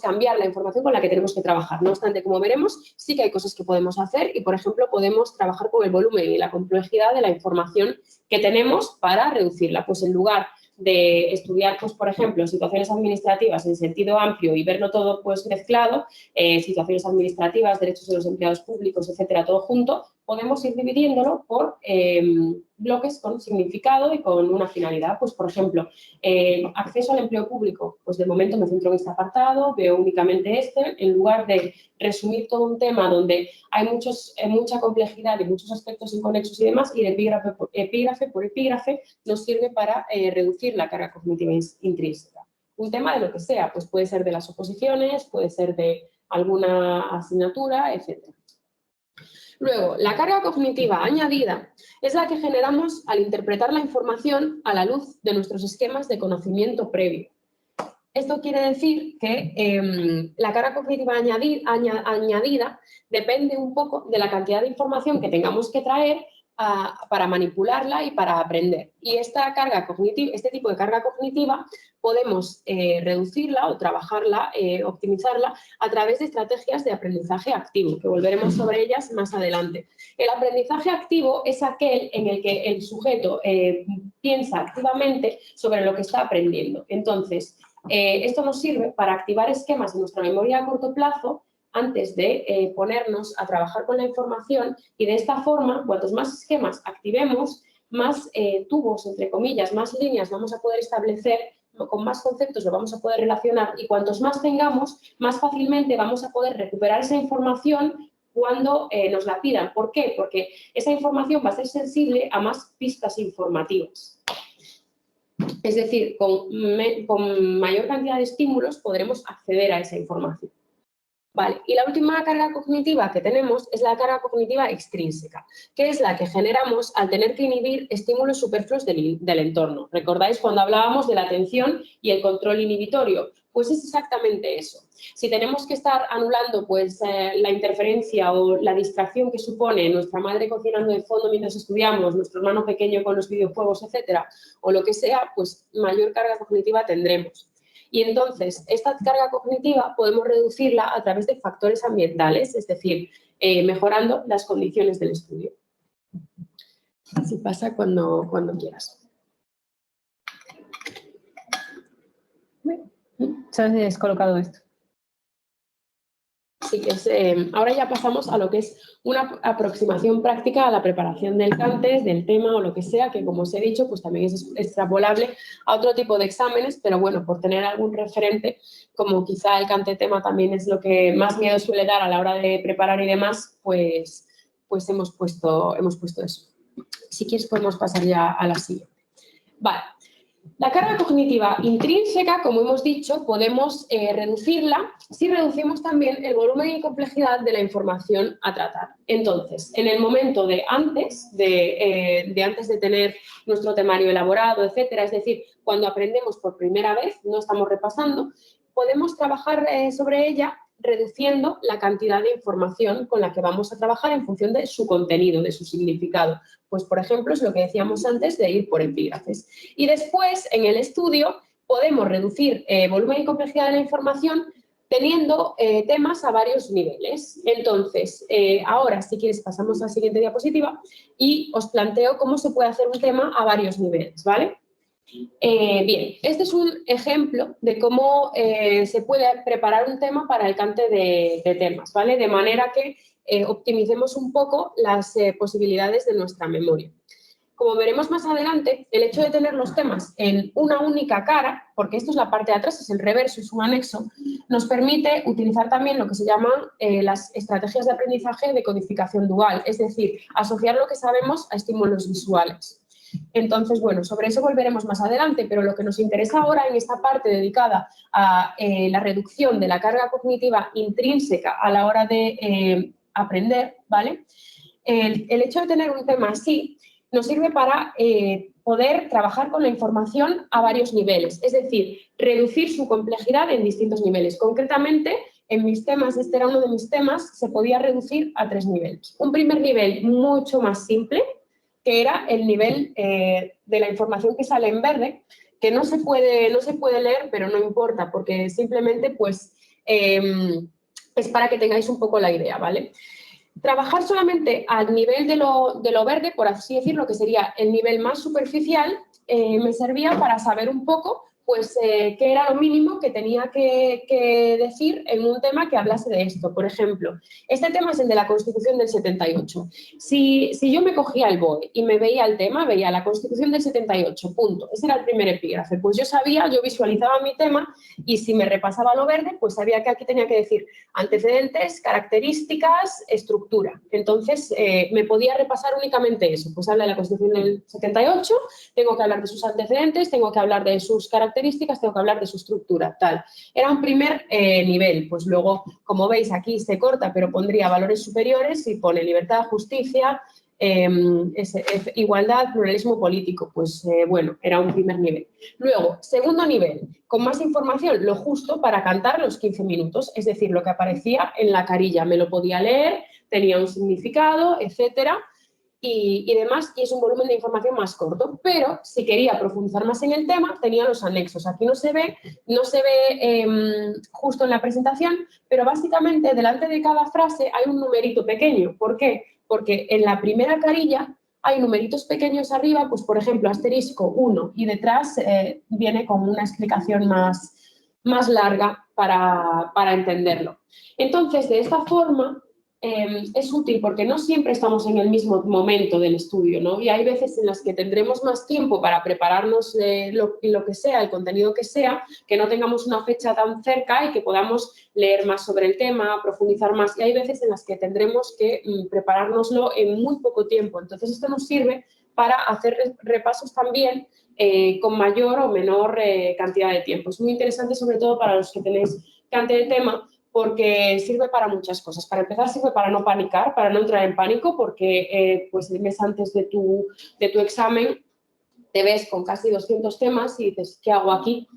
cambiar la información con la que tenemos que trabajar. No obstante, como veremos, sí que hay cosas que podemos hacer y, por ejemplo, podemos trabajar con el volumen y la complejidad de la información que tenemos para reducirla. Pues en lugar de estudiar, pues, por ejemplo, situaciones administrativas en sentido amplio y verlo todo pues, mezclado, situaciones administrativas, derechos de los empleados públicos, etcétera, todo junto, podemos ir dividiéndolo por bloques con significado y con una finalidad. Pues, por ejemplo, acceso al empleo público, pues de momento me centro en este apartado, veo únicamente este, en lugar de resumir todo un tema donde hay mucha complejidad y muchos aspectos inconexos y demás, ir epígrafe por epígrafe nos sirve para reducir la carga cognitiva intrínseca. Un tema de lo que sea, pues puede ser de las oposiciones, puede ser de alguna asignatura, etc. Luego, la carga cognitiva añadida es la que generamos al interpretar la información a la luz de nuestros esquemas de conocimiento previo. Esto quiere decir que la carga cognitiva añadida depende un poco de la cantidad de información que tengamos que traer para manipularla y para aprender. Y este tipo de carga cognitiva podemos reducirla o trabajarla, optimizarla a través de estrategias de aprendizaje activo, que volveremos sobre ellas más adelante. El aprendizaje activo es aquel en el que el sujeto piensa activamente sobre lo que está aprendiendo. Entonces, esto nos sirve para activar esquemas de nuestra memoria a corto plazo antes de ponernos a trabajar con la información, y de esta forma, cuantos más esquemas activemos, más tubos, entre comillas, más líneas vamos a poder establecer, con más conceptos lo vamos a poder relacionar, y cuantos más tengamos, más fácilmente vamos a poder recuperar esa información cuando nos la pidan. ¿Por qué? Porque esa información va a ser sensible a más pistas informativas. Es decir, con mayor cantidad de estímulos podremos acceder a esa información. Vale, y la última carga cognitiva que tenemos es la carga cognitiva extrínseca, que es la que generamos al tener que inhibir estímulos superfluos del entorno. ¿Recordáis cuando hablábamos de la atención y el control inhibitorio? Pues es exactamente eso. Si tenemos que estar anulando pues, la interferencia o la distracción que supone nuestra madre cocinando de fondo mientras estudiamos, nuestro hermano pequeño con los videojuegos, etcétera, o lo que sea, pues mayor carga cognitiva tendremos. Y entonces, esta carga cognitiva podemos reducirla a través de factores ambientales, es decir, mejorando las condiciones del estudio. Así pasa cuando quieras. Se ha descolocado esto. Sí, ahora ya pasamos a lo que es una aproximación práctica a la preparación del CANTES, del tema o lo que sea, que como os he dicho, pues también es extrapolable a otro tipo de exámenes, pero bueno, por tener algún referente, como quizá el CANTE tema también es lo que más miedo suele dar a la hora de preparar y demás, pues hemos puesto eso. Si quieres podemos pasar ya a la siguiente. Vale. La carga cognitiva intrínseca, como hemos dicho, podemos reducirla si reducimos también el volumen y complejidad de la información a tratar. Entonces, en el momento de antes de tener nuestro temario elaborado, etcétera, es decir, cuando aprendemos por primera vez, no estamos repasando, podemos trabajar sobre ella reduciendo la cantidad de información con la que vamos a trabajar en función de su contenido, de su significado. Pues, por ejemplo, es lo que decíamos antes de ir por epígrafes. Y después, en el estudio, podemos reducir volumen y complejidad de la información teniendo temas a varios niveles. Entonces, ahora, si quieres, pasamos a la siguiente diapositiva y os planteo cómo se puede hacer un tema a varios niveles, ¿vale? Bien, este es un ejemplo de cómo se puede preparar un tema para el CANTE de temas, ¿vale? De manera que optimicemos un poco las posibilidades de nuestra memoria. Como veremos más adelante, el hecho de tener los temas en una única cara, porque esto es la parte de atrás, es el reverso, es un anexo, nos permite utilizar también lo que se llaman las estrategias de aprendizaje de codificación dual, es decir, asociar lo que sabemos a estímulos visuales. Entonces, bueno, sobre eso volveremos más adelante, pero lo que nos interesa ahora en esta parte dedicada a la reducción de la carga cognitiva intrínseca a la hora de aprender, ¿vale? El hecho de tener un tema así nos sirve para poder trabajar con la información a varios niveles, es decir, reducir su complejidad en distintos niveles. Concretamente, en mis temas, este era uno de mis temas, se podía reducir a 3 niveles. Un primer nivel mucho más simple, que era el nivel de la información que sale en verde, que no se puede leer, pero no importa, porque simplemente pues, es para que tengáis un poco la idea, ¿vale? trabajar solamente al nivel de lo verde, por así decirlo, que sería el nivel más superficial, me servía para saber un poco pues, qué era lo mínimo que tenía que decir en un tema que hablase de esto. Por ejemplo, este tema es el de la Constitución del 78. Si yo me cogía el BOE y me veía el tema, veía la Constitución del 78, punto. Ese era el primer epígrafe. Pues yo sabía, yo visualizaba mi tema y si me repasaba lo verde, pues sabía que aquí tenía que decir antecedentes, características, estructura. Entonces, me podía repasar únicamente eso. Pues habla de la Constitución del 78, tengo que hablar de sus antecedentes, tengo que hablar de sus características, tengo que hablar de su estructura, tal. Era un primer nivel. Pues luego, como veis, aquí se corta, pero pondría valores superiores y pone libertad, justicia, igualdad, pluralismo político. Pues bueno, era un primer nivel. Luego, segundo nivel, con más información, lo justo para cantar los 15 minutos, es decir, lo que aparecía en la carilla. Me lo podía leer, tenía un significado, etcétera, y demás, y es un volumen de información más corto. Pero si quería profundizar más en el tema, tenía los anexos. Aquí no se ve justo en la presentación, pero básicamente delante de cada frase hay un numerito pequeño. ¿Por qué? Porque en la primera carilla hay numeritos pequeños arriba, pues por ejemplo, asterisco 1, y detrás viene con una explicación más larga para entenderlo. Entonces, de esta forma, es útil porque no siempre estamos en el mismo momento del estudio, ¿no? Y hay veces en las que tendremos más tiempo para prepararnos lo que sea, el contenido que sea, que no tengamos una fecha tan cerca y que podamos leer más sobre el tema, profundizar más. Y hay veces en las que tendremos que preparárnoslo en muy poco tiempo. Entonces, esto nos sirve para hacer repasos también con mayor o menor cantidad de tiempo. Es muy interesante, sobre todo para los que tenéis cante de tema, porque sirve para muchas cosas. Para empezar, sirve para no panicar, para no entrar en pánico, porque pues el mes antes de tu examen te ves con casi 200 temas y dices, ¿qué hago aquí?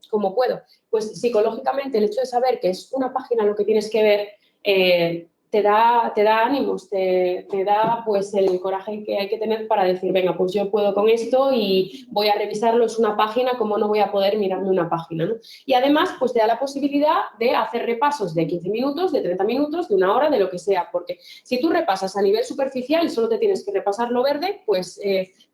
¿Cómo puedo? Pues psicológicamente el hecho de saber que es una página lo que tienes que ver te da ánimos, te da pues el coraje que hay que tener para decir, venga, pues yo puedo con esto y voy a revisarlo, es una página, ¿cómo no voy a poder mirarme una página, ¿no? Y además pues te da la posibilidad de hacer repasos de 15 minutos, de 30 minutos, de una hora, de lo que sea, porque si tú repasas a nivel superficial y solo te tienes que repasar lo verde, pues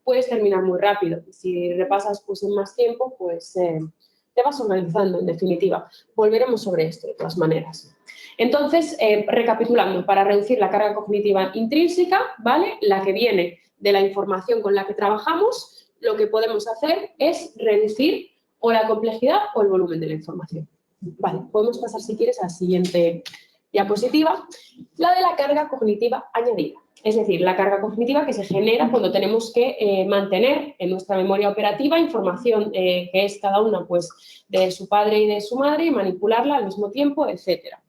puedes terminar muy rápido. Si repasas pues en más tiempo, pues te vas organizando, en definitiva. Volveremos sobre esto de todas maneras. Entonces, recapitulando, para reducir la carga cognitiva intrínseca, ¿vale? La que viene de la información con la que trabajamos, lo que podemos hacer es reducir o la complejidad o el volumen de la información. Vale, podemos pasar, si quieres, a la siguiente diapositiva, la de la carga cognitiva añadida. Es decir, la carga cognitiva que se genera cuando tenemos que mantener en nuestra memoria operativa información que es cada una pues, de su padre y de su madre y manipularla al mismo tiempo, etcétera.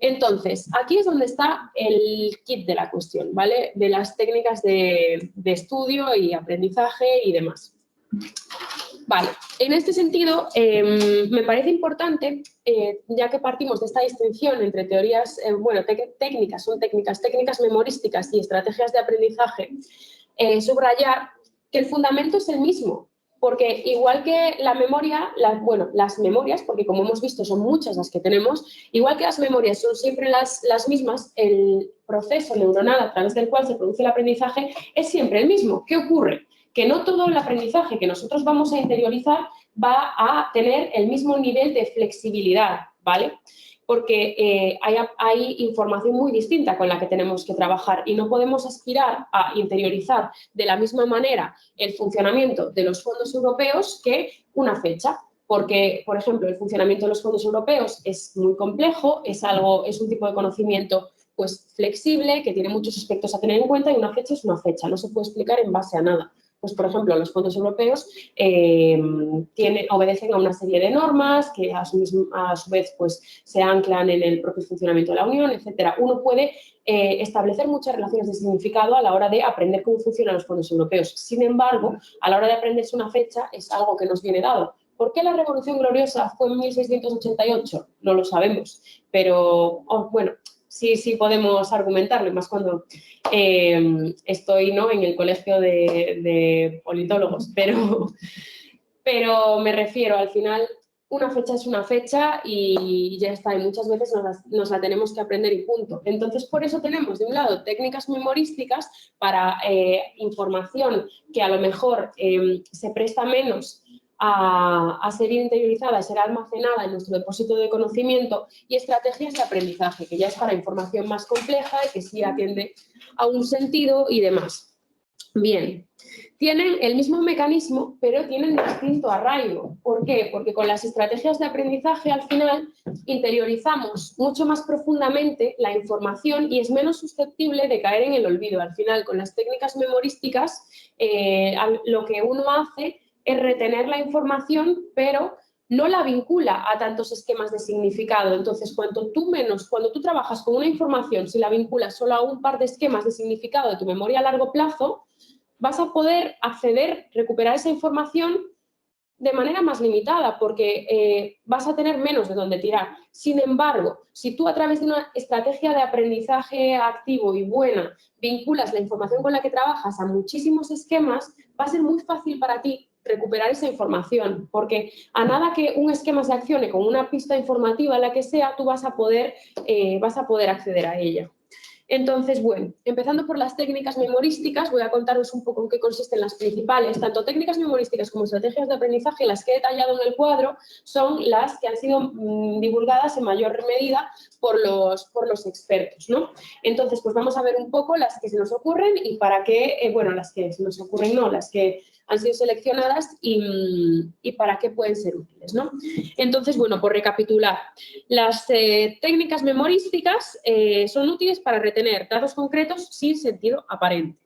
Entonces, aquí es donde está el kit de la cuestión, ¿vale? De las técnicas de estudio y aprendizaje y demás. Vale, en este sentido, me parece importante, ya que partimos de esta distinción entre teorías, técnicas memorísticas y estrategias de aprendizaje, subrayar que el fundamento es el mismo. Porque igual que la memoria, las memorias, porque como hemos visto son muchas las que tenemos, igual que las memorias son siempre las mismas, el proceso neuronal a través del cual se produce el aprendizaje es siempre el mismo. ¿Qué ocurre? Que no todo el aprendizaje que nosotros vamos a interiorizar va a tener el mismo nivel de flexibilidad, ¿vale? Porque hay información muy distinta con la que tenemos que trabajar y no podemos aspirar a interiorizar de la misma manera el funcionamiento de los fondos europeos que una fecha. Porque, por ejemplo, el funcionamiento de los fondos europeos es muy complejo, es un tipo de conocimiento pues, flexible, que tiene muchos aspectos a tener en cuenta y una fecha es una fecha, no se puede explicar en base a nada. Pues, por ejemplo, los fondos europeos obedecen a una serie de normas que a su vez pues, se anclan en el propio funcionamiento de la Unión, etc. Uno puede establecer muchas relaciones de significado a la hora de aprender cómo funcionan los fondos europeos. Sin embargo, a la hora de aprenderse una fecha es algo que nos viene dado. ¿Por qué la Revolución Gloriosa fue en 1688? No lo sabemos, pero bueno, sí podemos argumentarlo, más cuando estoy en el colegio de politólogos, pero me refiero, al final una fecha es una fecha y ya está, y muchas veces nos la tenemos que aprender y punto. Entonces, por eso tenemos, de un lado, técnicas memorísticas para información que a lo mejor se presta menos a ser interiorizada, a ser almacenada en nuestro depósito de conocimiento, y estrategias de aprendizaje, que ya es para información más compleja y que sí atiende a un sentido y demás. Bien, tienen el mismo mecanismo, pero tienen distinto arraigo. ¿Por qué? Porque con las estrategias de aprendizaje, al final, interiorizamos mucho más profundamente la información y es menos susceptible de caer en el olvido. Al final, con las técnicas memorísticas, lo que uno hace es retener la información, pero no la vincula a tantos esquemas de significado. Entonces, cuando tú trabajas con una información, si la vinculas solo a un par de esquemas de significado de tu memoria a largo plazo, vas a poder acceder, recuperar esa información de manera más limitada, porque vas a tener menos de dónde tirar. Sin embargo, si tú a través de una estrategia de aprendizaje activo y buena vinculas la información con la que trabajas a muchísimos esquemas, va a ser muy fácil para ti recuperar esa información, porque a nada que un esquema se accione con una pista informativa, la que sea, tú vas a poder acceder a ella. Entonces, bueno, empezando por las técnicas memorísticas, voy a contaros un poco en qué consisten las principales. Tanto técnicas memorísticas como estrategias de aprendizaje, las que he detallado en el cuadro, son las que han sido divulgadas en mayor medida por los expertos, ¿no? Entonces, pues vamos a ver un poco las que se nos ocurren y para qué, bueno, las que se nos ocurren no, las que han sido seleccionadas y para qué pueden ser útiles, ¿no? Entonces, bueno, por recapitular, las técnicas memorísticas son útiles para retener datos concretos sin sentido aparente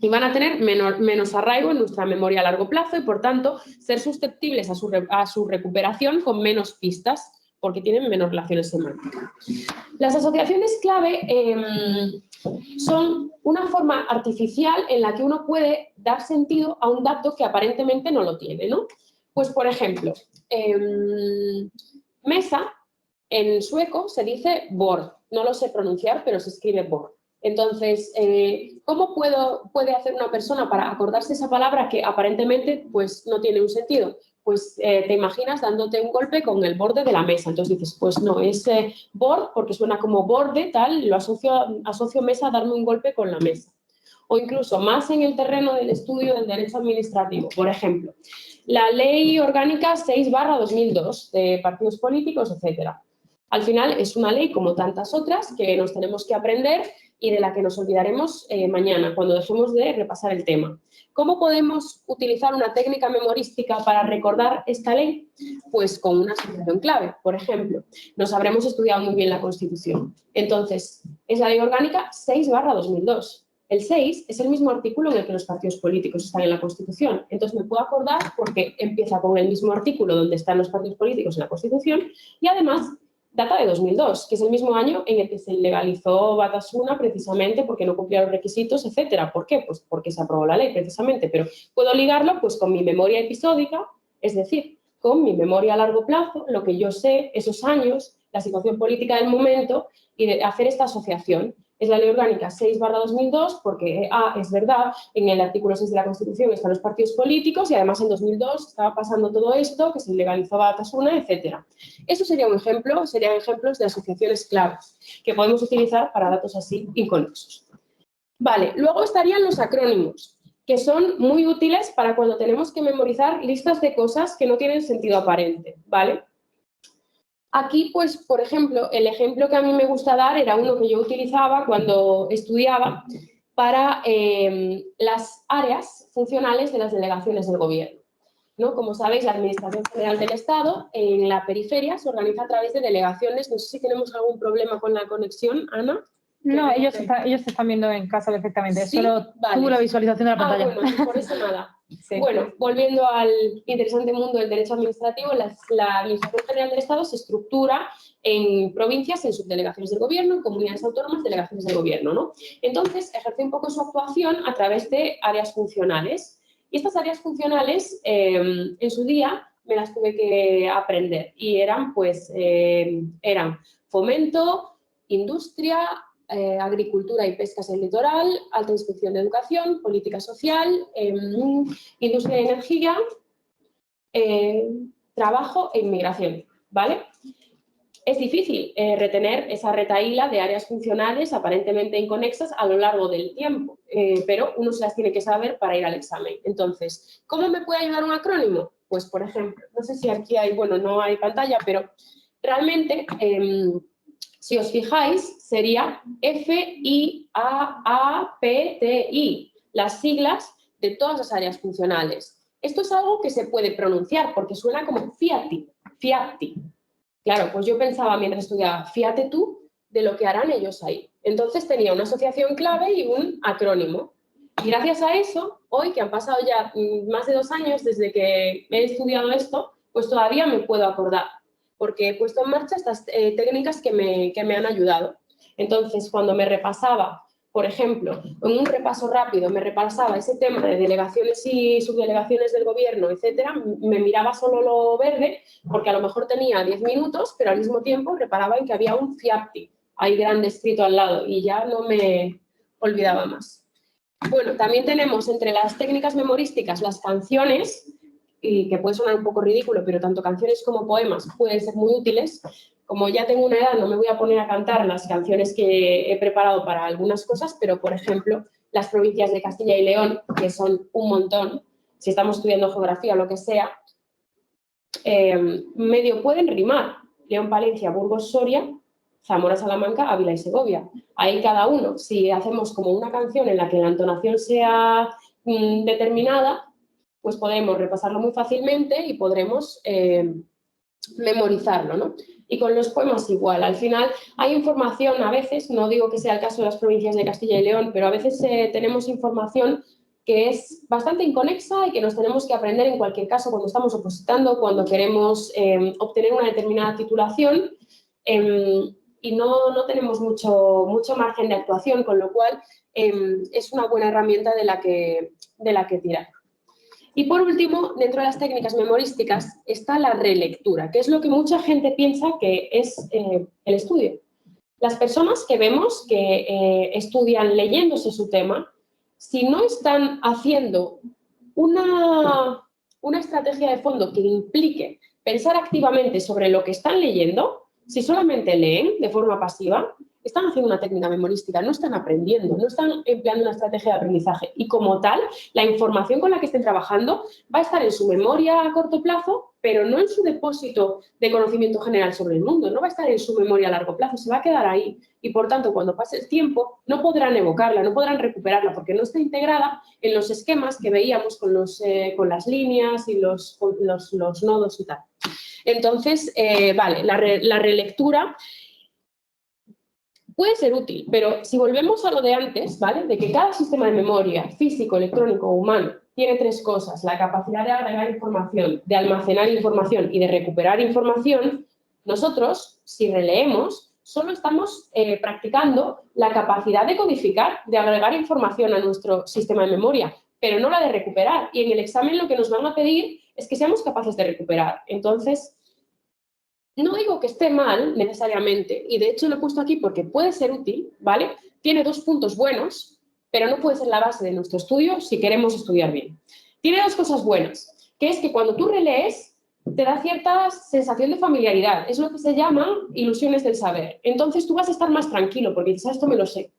y van a tener menos arraigo en nuestra memoria a largo plazo y, por tanto, ser susceptibles a su recuperación con menos pistas, porque tienen menos relaciones semánticas. Las asociaciones clave son una forma artificial en la que uno puede dar sentido a un dato que aparentemente no lo tiene, ¿no? Pues, por ejemplo, mesa en sueco se dice bord, no lo sé pronunciar, pero se escribe bord. Entonces, ¿cómo puede hacer una persona para acordarse esa palabra que aparentemente pues, no tiene un sentido? Pues te imaginas dándote un golpe con el borde de la mesa. Entonces dices, pues no, es board porque suena como borde, tal, lo asocio mesa a darme un golpe con la mesa. O incluso más en el terreno del estudio del derecho administrativo. Por ejemplo, la Ley Orgánica 6/2002 de partidos políticos, etcétera. Al final es una ley como tantas otras que nos tenemos que aprender y de la que nos olvidaremos mañana cuando dejemos de repasar el tema. ¿Cómo podemos utilizar una técnica memorística para recordar esta ley? Pues con una asociación clave. Por ejemplo, nos habremos estudiado muy bien la Constitución. Entonces, es la Ley Orgánica 6/2002. El 6 es el mismo artículo en el que los partidos políticos están en la Constitución. Entonces, me puedo acordar porque empieza con el mismo artículo donde están los partidos políticos en la Constitución y, además, data de 2002, que es el mismo año en el que se legalizó Batasuna precisamente porque no cumplía los requisitos, etcétera. ¿Por qué? Pues porque se aprobó la ley precisamente, pero puedo ligarlo pues con mi memoria episódica, es decir, con mi memoria a largo plazo, lo que yo sé, esos años, la situación política del momento y de hacer esta asociación. Es la Ley Orgánica 6/2002 porque, es verdad, en el artículo 6 de la Constitución están los partidos políticos y además en 2002 estaba pasando todo esto, que se legalizó Batasuna, etcétera. Eso sería un ejemplo, serían ejemplos de asociaciones claves que podemos utilizar para datos así inconexos. Vale, luego estarían los acrónimos, que son muy útiles para cuando tenemos que memorizar listas de cosas que no tienen sentido aparente, ¿vale? Aquí, pues, por ejemplo, el ejemplo que a mí me gusta dar era uno que yo utilizaba cuando estudiaba para las áreas funcionales de las delegaciones del gobierno, ¿no? Como sabéis, la Administración General del Estado en la periferia se organiza a través de delegaciones. No sé si tenemos algún problema con la conexión, Ana. No, ellos te están viendo en casa perfectamente. ¿Sí? Solo Vale. tuvo la visualización de la pantalla. Bueno, por eso nada. Sí. Bueno, volviendo al interesante mundo del derecho administrativo, la Administración General del Estado se estructura en provincias, en subdelegaciones del gobierno, en comunidades autónomas, delegaciones del gobierno, ¿no? Entonces, ejerce un poco su actuación a través de áreas funcionales. Y estas áreas funcionales, en su día, me las tuve que aprender. Y eran, pues, eran fomento, industria, agricultura y pescas en el litoral, alta inspección de educación, política social, industria y energía, trabajo e inmigración, ¿vale? Es difícil retener esa retahíla de áreas funcionales aparentemente inconexas a lo largo del tiempo, pero uno se las tiene que saber para ir al examen. Entonces, ¿cómo me puede ayudar un acrónimo? Pues, por ejemplo, no sé si aquí hay, bueno, no hay pantalla, pero realmente, si os fijáis, sería FIAAPTI, las siglas de todas las áreas funcionales. Esto es algo que se puede pronunciar porque suena como FIATI, FIATI. Claro, pues yo pensaba mientras estudiaba, fíjate tú de lo que harán ellos ahí. Entonces tenía una asociación clave y un acrónimo. Y gracias a eso, hoy que han pasado ya más de 2 años desde que he estudiado esto, pues todavía me puedo acordar, porque he puesto en marcha estas técnicas que me han ayudado. Entonces, cuando me repasaba, por ejemplo, en un repaso rápido, me repasaba ese tema de delegaciones y subdelegaciones del gobierno, etcétera, me miraba solo lo verde, porque a lo mejor tenía 10 minutos, pero al mismo tiempo reparaba en que había un FIAPTI ahí grande escrito al lado y ya no me olvidaba más. Bueno, también tenemos entre las técnicas memorísticas las canciones, y que puede sonar un poco ridículo, pero tanto canciones como poemas pueden ser muy útiles. Como ya tengo una edad, no me voy a poner a cantar las canciones que he preparado para algunas cosas, pero, por ejemplo, las provincias de Castilla y León, que son un montón, si estamos estudiando geografía o lo que sea, medio pueden rimar. León, Palencia, Burgos, Soria, Zamora, Salamanca, Ávila y Segovia. Ahí cada uno, si hacemos como una canción en la que la entonación sea determinada, pues podemos repasarlo muy fácilmente y podremos memorizarlo, ¿no? Y con los poemas igual. Al final hay información a veces, no digo que sea el caso de las provincias de Castilla y León, pero a veces tenemos información que es bastante inconexa y que nos tenemos que aprender en cualquier caso cuando estamos opositando, cuando queremos obtener una determinada titulación y no tenemos mucho margen de actuación, con lo cual es una buena herramienta de la que tirar. Y por último, dentro de las técnicas memorísticas está la relectura, que es lo que mucha gente piensa que es el estudio. Las personas que vemos que estudian leyéndose su tema, si no están haciendo una estrategia de fondo que implique pensar activamente sobre lo que están leyendo, si solamente leen de forma pasiva, están haciendo una técnica memorística, no están aprendiendo, no están empleando una estrategia de aprendizaje. Y como tal, la información con la que estén trabajando va a estar en su memoria a corto plazo, pero no en su depósito de conocimiento general sobre el mundo, no va a estar en su memoria a largo plazo, se va a quedar ahí. Y por tanto, cuando pase el tiempo, no podrán evocarla, no podrán recuperarla, porque no está integrada en los esquemas que veíamos con las líneas y los nodos y tal. Entonces, vale, la relectura puede ser útil, pero si volvemos a lo de antes, ¿vale? De que cada sistema de memoria, físico, electrónico o humano, tiene 3 cosas: la capacidad de agregar información, de almacenar información y de recuperar información. Nosotros, si releemos, solo estamos practicando la capacidad de codificar, de agregar información a nuestro sistema de memoria, pero no la de recuperar. Y en el examen lo que nos van a pedir es que seamos capaces de recuperar. Entonces, no digo que esté mal necesariamente, y de hecho lo he puesto aquí porque puede ser útil, ¿vale? Tiene 2 puntos buenos, pero no puede ser la base de nuestro estudio si queremos estudiar bien. Tiene 2 cosas buenas, que es que cuando tú relees te da cierta sensación de familiaridad, es lo que se llama ilusiones del saber. Entonces tú vas a estar más tranquilo porque dices, esto me lo sé.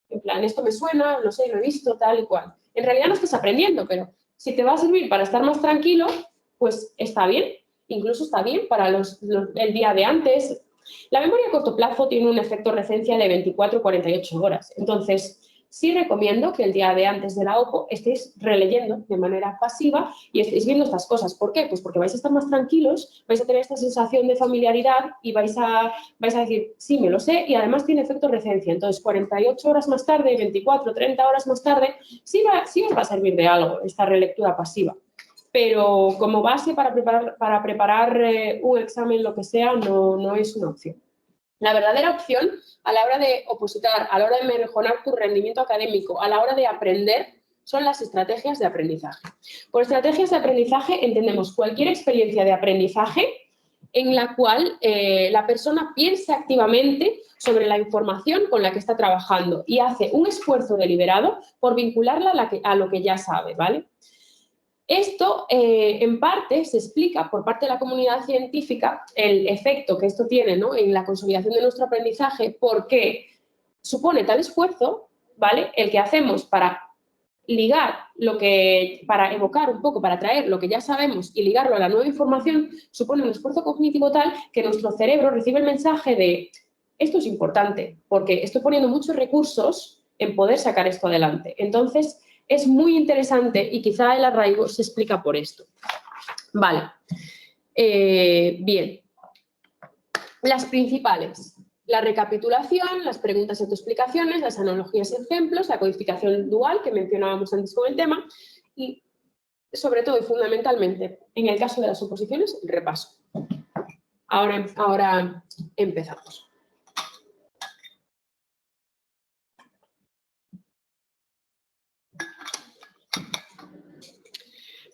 En plan, esto me suena, lo sé, lo he visto, tal y cual. En realidad no estás aprendiendo, pero si te va a servir para estar más tranquilo, pues está bien. Incluso está bien para el día de antes. La memoria a corto plazo tiene un efecto recencia de 24-48 horas. Entonces, sí recomiendo que el día de antes de la OPO estéis releyendo de manera pasiva y estéis viendo estas cosas. ¿Por qué? Pues porque vais a estar más tranquilos, vais a tener esta sensación de familiaridad y vais a decir, sí, me lo sé, y además tiene efecto recencia. Entonces, 48 horas más tarde, 24, 30 horas más tarde, sí os va a servir de algo esta relectura pasiva. Pero como base para preparar un examen, lo que sea, no es una opción. La verdadera opción a la hora de opositar, a la hora de mejorar tu rendimiento académico, a la hora de aprender, son las estrategias de aprendizaje. Por estrategias de aprendizaje entendemos cualquier experiencia de aprendizaje en la cual la persona piensa activamente sobre la información con la que está trabajando y hace un esfuerzo deliberado por vincularla a lo que ya sabe, ¿vale? Esto, en parte, se explica por parte de la comunidad científica el efecto que esto tiene, ¿no?, en la consolidación de nuestro aprendizaje, porque supone tal esfuerzo, ¿vale?, el que hacemos para ligar para evocar un poco, para traer lo que ya sabemos y ligarlo a la nueva información, supone un esfuerzo cognitivo tal que nuestro cerebro recibe el mensaje de esto es importante, porque estoy poniendo muchos recursos en poder sacar esto adelante. Entonces, es muy interesante y quizá el arraigo se explica por esto. Vale. Bien. Las principales. La recapitulación, las preguntas y autoexplicaciones, las analogías y ejemplos, la codificación dual que mencionábamos antes con el tema y, sobre todo y fundamentalmente, en el caso de las oposiciones, el repaso. Ahora empezamos.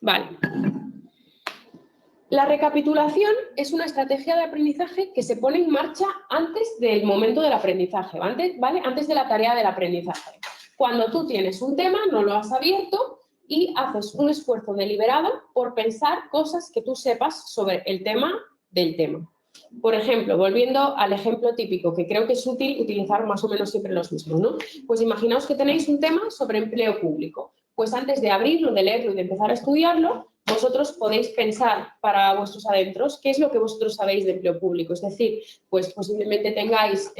Vale. La recapitulación es una estrategia de aprendizaje que se pone en marcha antes del momento del aprendizaje, ¿vale? Antes de la tarea del aprendizaje. Cuando tú tienes un tema, no lo has abierto y haces un esfuerzo deliberado por pensar cosas que tú sepas sobre el tema del tema. Por ejemplo, volviendo al ejemplo típico, que creo que es útil utilizar más o menos siempre los mismos, ¿no? Pues imaginaos que tenéis un tema sobre empleo público. Pues antes de abrirlo, de leerlo y de empezar a estudiarlo, vosotros podéis pensar para vuestros adentros qué es lo que vosotros sabéis de empleo público. Es decir, pues posiblemente tengáis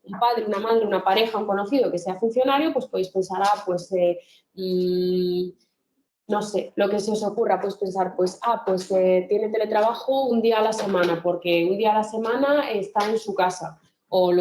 un padre, una madre, una pareja, un conocido que sea funcionario, pues podéis pensar, no sé, lo que se os ocurra, pues pensar, tiene teletrabajo un día a la semana, porque un día a la semana está en su casa, o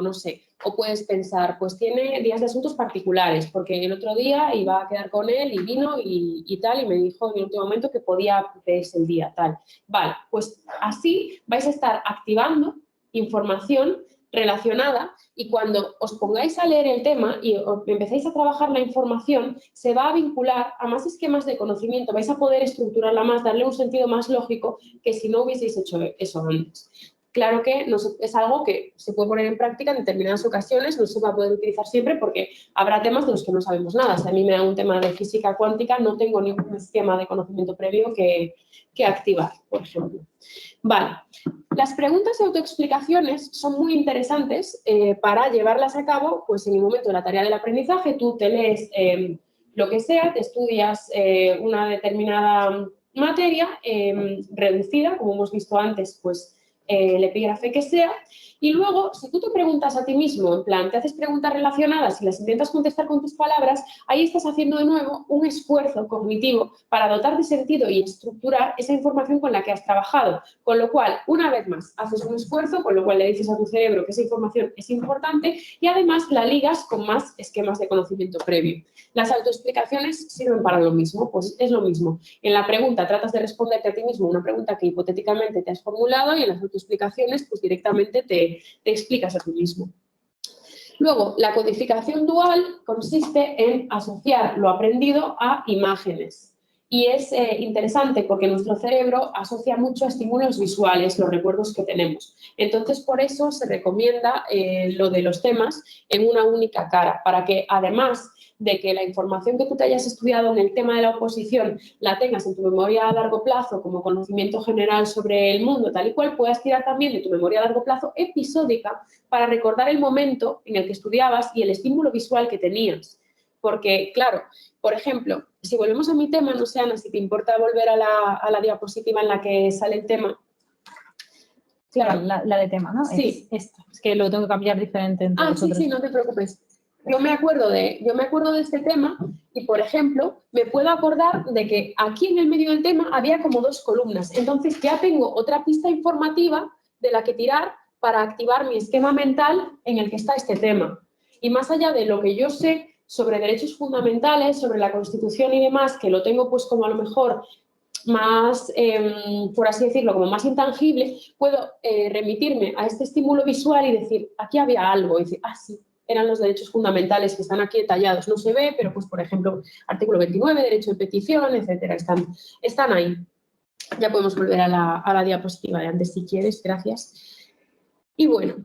no sé. O puedes pensar, pues tiene días de asuntos particulares, porque el otro día iba a quedar con él y vino y tal, y me dijo en el último momento que podía pedirse el día, tal. Vale, pues así vais a estar activando información relacionada y cuando os pongáis a leer el tema y empecéis a trabajar la información, se va a vincular a más esquemas de conocimiento, vais a poder estructurarla más, darle un sentido más lógico que si no hubieseis hecho eso antes. Claro que es algo que se puede poner en práctica en determinadas ocasiones, no se va a poder utilizar siempre porque habrá temas de los que no sabemos nada. Si a mí me da un tema de física cuántica, no tengo ningún esquema de conocimiento previo que activar, por ejemplo. Vale. Las preguntas y autoexplicaciones son muy interesantes para llevarlas a cabo pues en el momento de la tarea del aprendizaje. Tú te lees lo que sea, te estudias una determinada materia reducida, como hemos visto antes, pues el epígrafe que sea, y luego, si tú te preguntas a ti mismo, en plan, te haces preguntas relacionadas y las intentas contestar con tus palabras, ahí estás haciendo de nuevo un esfuerzo cognitivo para dotar de sentido y estructurar esa información con la que has trabajado, con lo cual, una vez más, haces un esfuerzo, con lo cual le dices a tu cerebro que esa información es importante y además la ligas con más esquemas de conocimiento previo. Las autoexplicaciones sirven para lo mismo, pues es lo mismo. En la pregunta tratas de responderte a ti mismo una pregunta que hipotéticamente te has formulado y en las autoexplicaciones pues directamente te explicas a ti mismo. Luego, la codificación dual consiste en asociar lo aprendido a imágenes. Y es interesante porque nuestro cerebro asocia mucho a estímulos visuales los recuerdos que tenemos. Entonces, por eso se recomienda lo de los temas en una única cara, para que además de que la información que tú te hayas estudiado en el tema de la oposición la tengas en tu memoria a largo plazo como conocimiento general sobre el mundo, tal y cual, puedas tirar también de tu memoria a largo plazo episódica para recordar el momento en el que estudiabas y el estímulo visual que tenías. Porque, claro, por ejemplo, si volvemos a mi tema, no sé, Ana, si te importa volver a la diapositiva en la que sale el tema. Claro, la de tema, ¿no? Sí. Es que lo tengo que cambiar diferente entre vosotros. Sí, no te preocupes. Yo me acuerdo de este tema y, por ejemplo, me puedo acordar de que aquí en el medio del tema había como 2 columnas. Entonces ya tengo otra pista informativa de la que tirar para activar mi esquema mental en el que está este tema. Y más allá de lo que yo sé sobre derechos fundamentales, sobre la Constitución y demás, que lo tengo pues como a lo mejor más, por así decirlo, como más intangible, puedo remitirme a este estímulo visual y decir, aquí había algo, y decir, sí, eran los derechos fundamentales que están aquí detallados. No se ve, pero pues por ejemplo, artículo 29, derecho de petición, etcétera, están ahí. Ya podemos volver a la diapositiva de antes si quieres, gracias. Y bueno,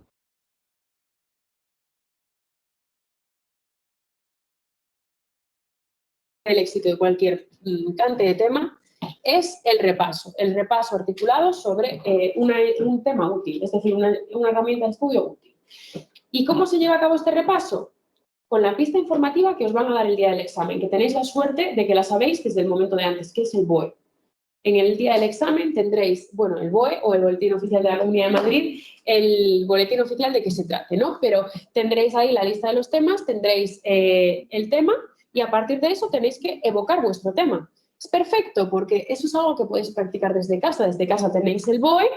el éxito de cualquier cante de tema es el repaso articulado sobre un tema útil, es decir, una herramienta de estudio útil. ¿Y cómo se lleva a cabo este repaso? Con la pista informativa que os van a dar el día del examen, que tenéis la suerte de que la sabéis desde el momento de antes, que es el BOE. En el día del examen tendréis, bueno, el BOE o el Boletín Oficial de la Comunidad de Madrid, el boletín oficial de qué se trate, ¿no? Pero tendréis ahí la lista de los temas, tendréis el tema y a partir de eso tenéis que evocar vuestro tema. Es perfecto porque eso es algo que podéis practicar desde casa. Desde casa tenéis el BOE,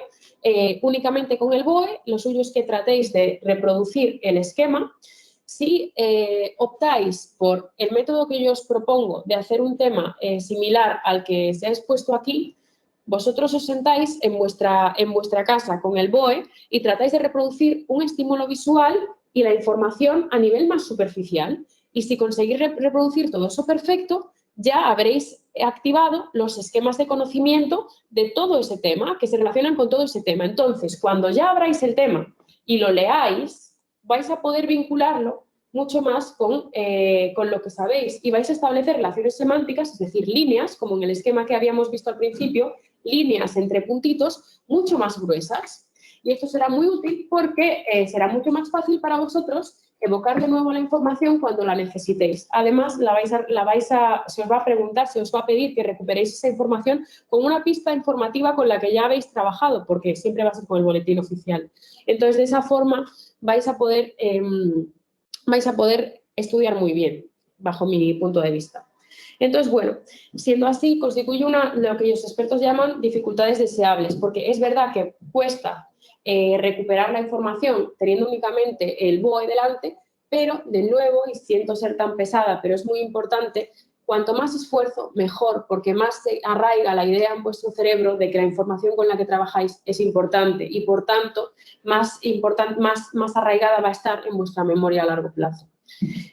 únicamente con el BOE, lo suyo es que tratéis de reproducir el esquema. Si optáis por el método que yo os propongo de hacer un tema similar al que se ha expuesto aquí, vosotros os sentáis en vuestra casa con el BOE y tratáis de reproducir un estímulo visual y la información a nivel más superficial. Y si conseguís reproducir todo eso perfecto, ya habréis activado los esquemas de conocimiento de todo ese tema, que se relacionan con todo ese tema. Entonces, cuando ya abráis el tema y lo leáis, vais a poder vincularlo mucho más con lo que sabéis y vais a establecer relaciones semánticas, es decir, líneas, como en el esquema que habíamos visto al principio, líneas entre puntitos mucho más gruesas. Y esto será muy útil porque será mucho más fácil para vosotros evocar de nuevo la información cuando la necesitéis. Además, se os va a preguntar, se os va a pedir que recuperéis esa información con una pista informativa con la que ya habéis trabajado, porque siempre va a ser con el boletín oficial. Entonces, de esa forma vais a poder estudiar muy bien, bajo mi punto de vista. Entonces, bueno, siendo así, constituye lo que los expertos llaman dificultades deseables, porque es verdad que cuesta recuperar la información teniendo únicamente el BOE delante, pero de nuevo, y siento ser tan pesada, pero es muy importante, cuanto más esfuerzo, mejor, porque más se arraiga la idea en vuestro cerebro de que la información con la que trabajáis es importante y, por tanto, más arraigada va a estar en vuestra memoria a largo plazo.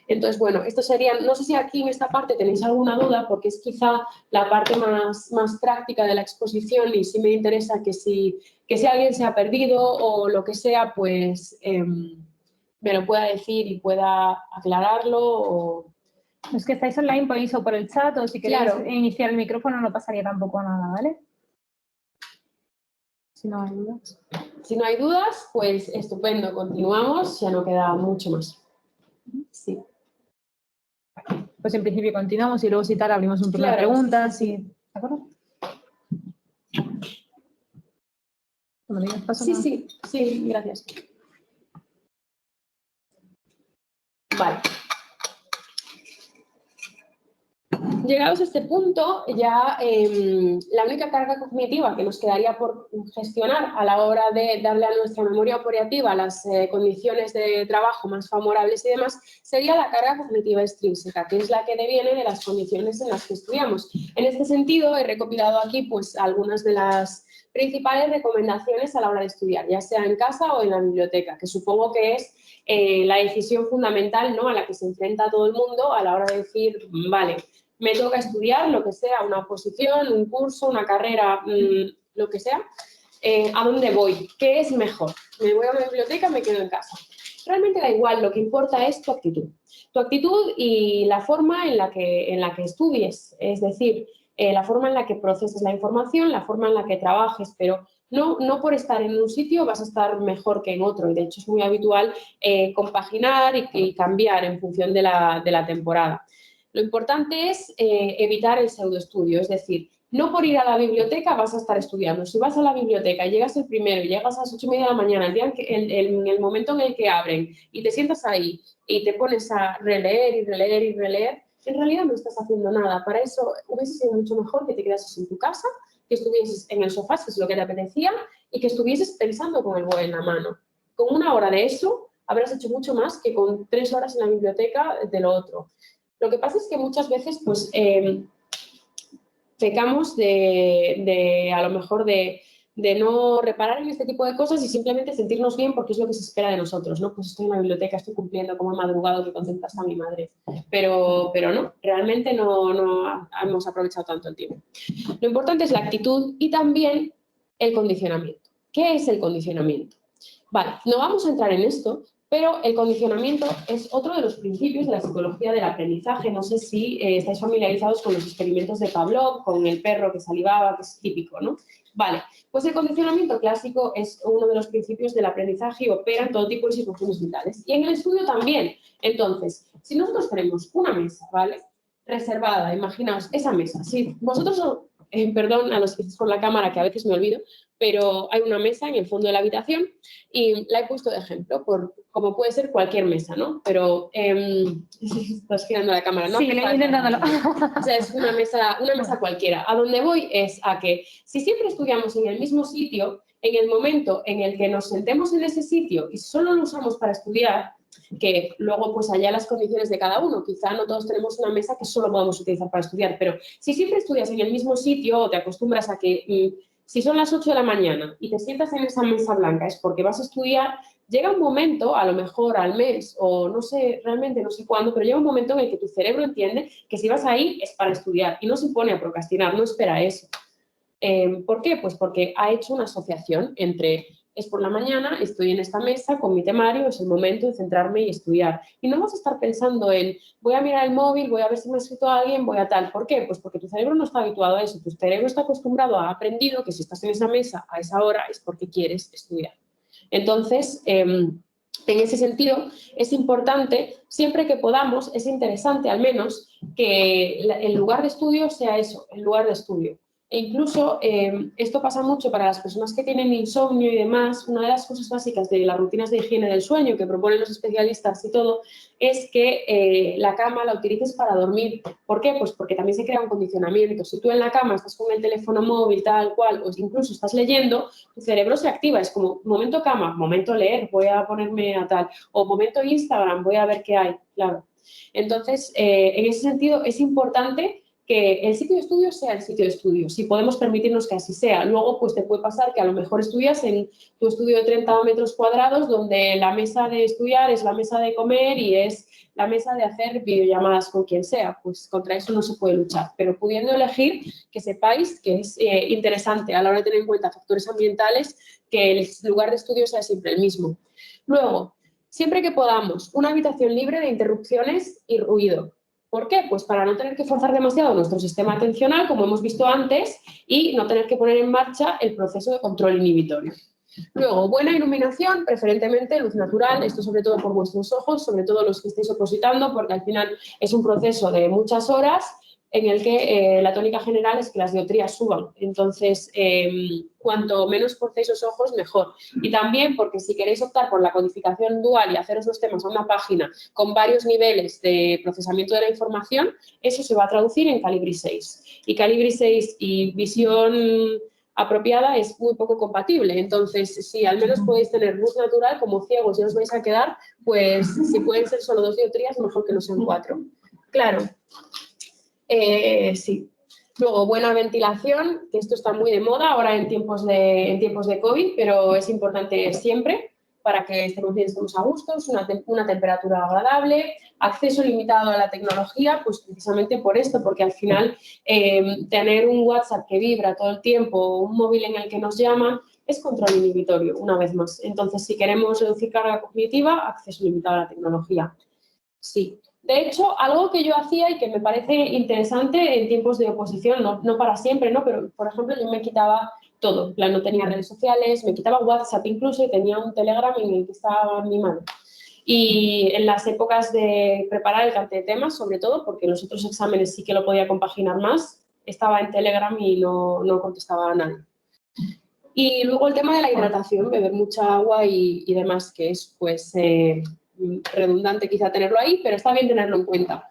Entonces, bueno, esto sería, no sé si aquí en esta parte tenéis alguna duda, porque es quizá la parte más práctica de la exposición y sí me interesa que si alguien se ha perdido o lo que sea, pues me lo pueda decir y pueda aclararlo. O... Los que estáis online podéis o por el chat o si queréis iniciar el micrófono no pasaría tampoco nada, ¿vale? Si no hay dudas. Si no hay dudas, pues estupendo, continuamos, ya no queda mucho más. Sí. Pues en principio continuamos y luego si tal abrimos un turno de preguntas. ¿De acuerdo? Sí, gracias. Vale. Llegados a este punto, ya la única carga cognitiva que nos quedaría por gestionar a la hora de darle a nuestra memoria operativa las condiciones de trabajo más favorables y demás, sería la carga cognitiva extrínseca, que es la que deviene de las condiciones en las que estudiamos. En este sentido, he recopilado aquí pues, algunas de las principales recomendaciones a la hora de estudiar, ya sea en casa o en la biblioteca, que supongo que es la decisión fundamental, ¿no?, a la que se enfrenta todo el mundo a la hora de decir, vale, me toca estudiar lo que sea, una oposición, un curso, una carrera, lo que sea, ¿a dónde voy? ¿Qué es mejor? ¿Me voy a una biblioteca o me quedo en casa? Realmente da igual, lo que importa es tu actitud. Tu actitud y la forma en la que estudies, es decir, la forma en la que proceses la información, la forma en la que trabajes, pero no por estar en un sitio vas a estar mejor que en otro. Y de hecho es muy habitual compaginar y cambiar en función de la temporada. Lo importante es evitar el pseudoestudio, es decir, no por ir a la biblioteca vas a estar estudiando. Si vas a la biblioteca y llegas el primero y llegas a las 8:30 de la mañana, en el momento en el que abren y te sientas ahí y te pones a releer y releer y releer, en realidad no estás haciendo nada. Para eso hubiese sido mucho mejor que te quedases en tu casa, que estuvieses en el sofá, si es lo que te apetecía, y que estuvieses pensando con el BOE en la mano. Con 1 hora de eso habrás hecho mucho más que con 3 horas en la biblioteca de lo otro. Lo que pasa es que muchas veces pues, pecamos a lo mejor de no reparar en este tipo de cosas y simplemente sentirnos bien porque es lo que se espera de nosotros, ¿no? Pues estoy en la biblioteca, estoy cumpliendo como he madrugado, que contenta está mi madre. Pero no, realmente no hemos aprovechado tanto el tiempo. Lo importante es la actitud y también el condicionamiento. ¿Qué es el condicionamiento? Vale, no vamos a entrar en esto, Pero el condicionamiento es otro de los principios de la psicología del aprendizaje. No sé si estáis familiarizados con los experimentos de Pavlov, con el perro que salivaba, que es típico, ¿no? Vale, pues el condicionamiento clásico es uno de los principios del aprendizaje y opera en todo tipo de situaciones vitales. Y en el estudio también. Entonces, si nosotros tenemos una mesa, ¿vale? Reservada, imaginaos, esa mesa. Si vosotros, perdón a los que estáis con la cámara, que a veces me olvido, pero hay una mesa en el fondo de la habitación y la he puesto de ejemplo, como puede ser cualquier mesa, ¿no? Pero estás girando la cámara, ¿no? Sí, intentándolo. O sea, es una mesa cualquiera. A donde voy es a que si siempre estudiamos en el mismo sitio, en el momento en el que nos sentemos en ese sitio y solo lo usamos para estudiar, que luego pues allá las condiciones de cada uno, quizá no todos tenemos una mesa que solo podamos utilizar para estudiar, pero si siempre estudias en el mismo sitio o te acostumbras a que si son las 8 de la mañana y te sientas en esa mesa blanca es porque vas a estudiar, llega un momento, a lo mejor al mes o no sé, realmente no sé cuándo, pero llega un momento en el que tu cerebro entiende que si vas ahí es para estudiar y no se pone a procrastinar, no espera eso. ¿Por qué? Pues porque ha hecho una asociación entre es por la mañana, estoy en esta mesa con mi temario, es el momento de centrarme y estudiar. Y no vas a estar pensando en voy a mirar el móvil, voy a ver si me ha escrito alguien, voy a tal. ¿Por qué? Pues porque tu cerebro no está habituado a eso. Tu cerebro está acostumbrado, ha aprendido que si estás en esa mesa a esa hora es porque quieres estudiar. Entonces, en ese sentido, es importante, siempre que podamos, es interesante al menos que el lugar de estudio sea eso, el lugar de estudio. E incluso esto pasa mucho para las personas que tienen insomnio y demás. Una de las cosas básicas de las rutinas de higiene del sueño que proponen los especialistas y todo es que la cama la utilices para dormir. ¿Por qué? Pues porque también se crea un condicionamiento. Si tú en la cama estás con el teléfono móvil, tal cual, o incluso estás leyendo, tu cerebro se activa. Es como momento cama, momento leer, voy a ponerme a tal, o momento Instagram, voy a ver qué hay. Claro. Entonces, en ese sentido, es importante que el sitio de estudio sea el sitio de estudio, si podemos permitirnos que así sea. Luego, pues te puede pasar que a lo mejor estudias en tu estudio de 30 metros cuadrados, donde la mesa de estudiar es la mesa de comer y es la mesa de hacer videollamadas con quien sea. Pues contra eso no se puede luchar, pero pudiendo elegir, que sepáis que es interesante a la hora de tener en cuenta factores ambientales, que el lugar de estudio sea siempre el mismo. Luego, siempre que podamos, una habitación libre de interrupciones y ruido. ¿Por qué? Pues para no tener que forzar demasiado nuestro sistema atencional, como hemos visto antes, y no tener que poner en marcha el proceso de control inhibitorio. Luego, buena iluminación, preferentemente luz natural, esto sobre todo por vuestros ojos, sobre todo los que estéis opositando, porque al final es un proceso de muchas horas en el que la tónica general es que las dioptrías suban. Entonces, cuanto menos forcéis los ojos, mejor. Y también porque si queréis optar por la codificación dual y haceros los temas a una página con varios niveles de procesamiento de la información, eso se va a traducir en Calibri 6. Y Calibri 6 y visión apropiada es muy poco compatible. Entonces, si al menos podéis tener luz natural, como ciegos y os vais a quedar, pues si pueden ser solo 2 dioptrías, mejor que no sean 4. Claro. Sí. Luego, buena ventilación, que esto está muy de moda ahora en tiempos de COVID, pero es importante siempre para que estemos bien, estemos a gustos, una temperatura agradable, acceso limitado a la tecnología, pues precisamente por esto, porque al final tener un WhatsApp que vibra todo el tiempo, un móvil en el que nos llaman, es control inhibitorio, una vez más. Entonces, si queremos reducir carga cognitiva, acceso limitado a la tecnología. Sí. De hecho, algo que yo hacía y que me parece interesante en tiempos de oposición, no para siempre, ¿no? Pero, por ejemplo, yo me quitaba todo. En plan, no tenía redes sociales, me quitaba WhatsApp incluso y tenía un Telegram en el que estaba mi mano. Y en las épocas de preparar el cartel de temas, sobre todo, porque los otros exámenes sí que lo podía compaginar más, estaba en Telegram y no contestaba a nadie. Y luego el tema de la hidratación, beber mucha agua y demás, que es, pues... redundante quizá tenerlo ahí, pero está bien tenerlo en cuenta.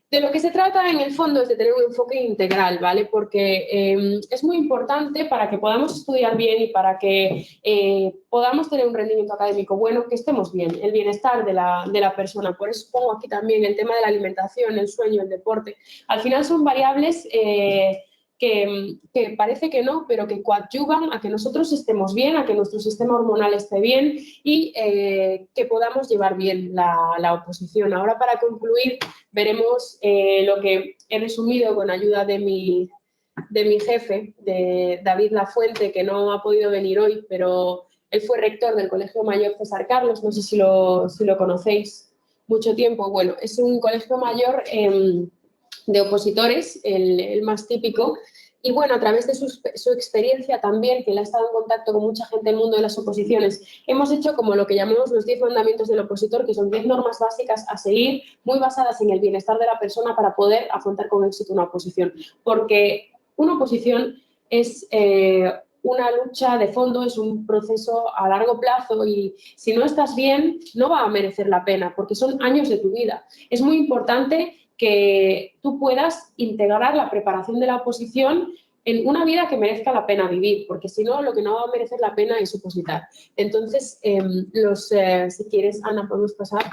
De lo que se trata en el fondo es de tener un enfoque integral, ¿vale? Porque es muy importante para que podamos estudiar bien y para que podamos tener un rendimiento académico bueno, que estemos bien, el bienestar de la persona. Por eso pongo aquí también el tema de la alimentación, el sueño, el deporte. Al final son variables que parece que no, pero que coadyuvan a que nosotros estemos bien, a que nuestro sistema hormonal esté bien y que podamos llevar bien la oposición. Ahora, para concluir, veremos lo que he resumido con ayuda de mi jefe, de David Lafuente, que no ha podido venir hoy, pero Él fue rector del Colegio Mayor César Carlos, no sé si lo conocéis, mucho tiempo. Bueno, es un colegio mayor de opositores, el más típico. Y bueno, a través de su experiencia también, que él ha estado en contacto con mucha gente del mundo de las oposiciones, hemos hecho como lo que llamamos los 10 mandamientos del opositor, que son 10 normas básicas a seguir, muy basadas en el bienestar de la persona para poder afrontar con éxito una oposición. Porque una oposición es una lucha de fondo, es un proceso a largo plazo y si no estás bien, no va a merecer la pena, porque son años de tu vida. Es muy importante que tú puedas integrar la preparación de la oposición en una vida que merezca la pena vivir, porque si no, lo que no va a merecer la pena es opositar. Entonces, si quieres, Ana, podemos pasar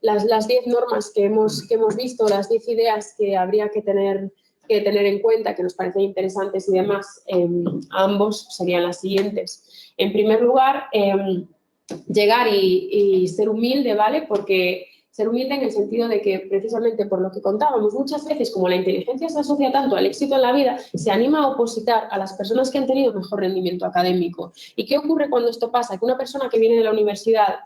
las 10 normas que hemos visto, las 10 ideas que habría que tener en cuenta, que nos parecen interesantes y demás, ambos serían las siguientes. En primer lugar, llegar y ser humilde, ¿vale? Porque ser humilde en el sentido de que, precisamente por lo que contábamos, muchas veces, como la inteligencia se asocia tanto al éxito en la vida, se anima a opositar a las personas que han tenido mejor rendimiento académico. ¿Y qué ocurre cuando esto pasa? Que una persona que viene de la universidad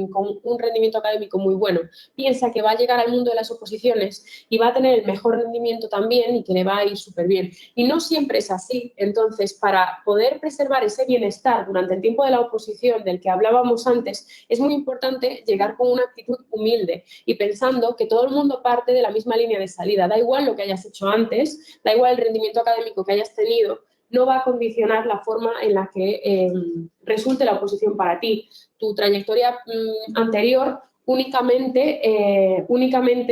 con un rendimiento académico muy bueno piensa que va a llegar al mundo de las oposiciones y va a tener el mejor rendimiento también y que le va a ir súper bien. Y no siempre es así. Entonces, para poder preservar ese bienestar durante el tiempo de la oposición del que hablábamos antes, es muy importante llegar con una actitud humilde y pensando que todo el mundo parte de la misma línea de salida. Da igual lo que hayas hecho antes, da igual el rendimiento académico que hayas tenido, no va a condicionar la forma en la que resulte la oposición para ti. Tu trayectoria anterior únicamente